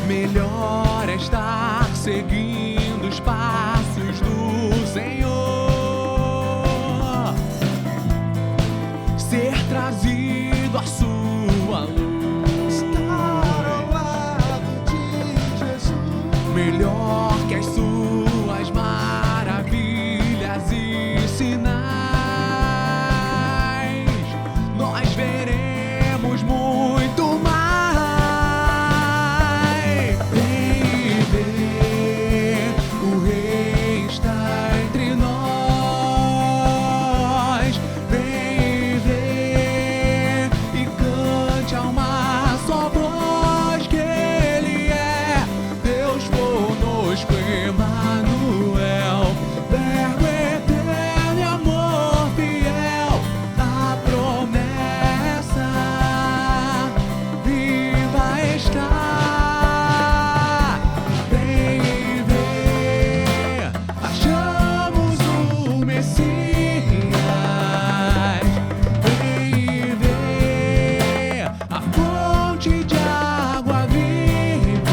Melhor é estar seguindo os passos do Senhor, ser trazido à sua luz, estar ao lado de Jesus. Melhor que as suas maravilhas e sinais, nós veremos muito mais. Vem ver, o Rei está entre nós. Vem ver e cante a uma só voz que Ele é Deus conosco, Emanuel. Verbo eterno e amor fiel, a promessa viva está. Vem ver, achamos o Messias. Vem ver a fonte de água viva.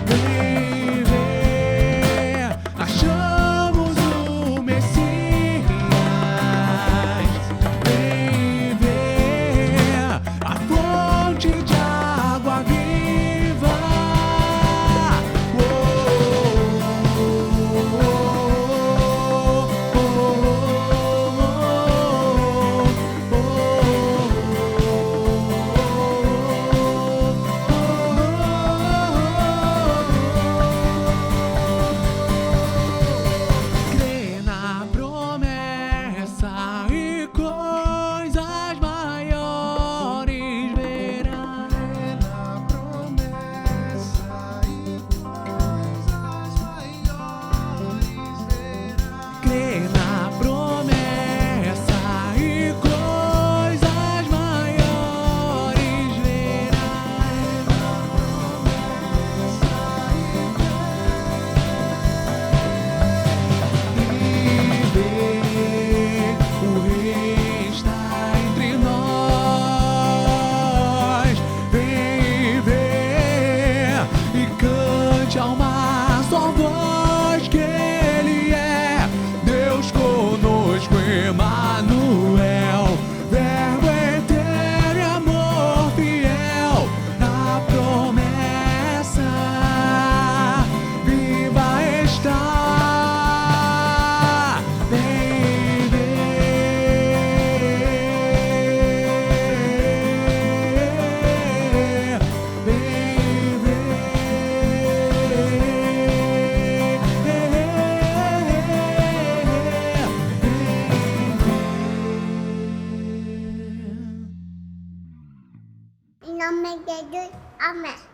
Vem ver, achamos o Messias. Vem ver a fonte de água viva. Crê na promessa e coisas maiores verá. Crê na promessa e coisas maiores verá. Crê na promessa e coisas maiores verá. O Rei está entre nós. Vem ver e cante a uma só voz que Ele é Deus conosco, Emanuel. Verbo eterno e amor fiel, a promessa viva está. Vem ver, vem Em nome de Jesus, amém.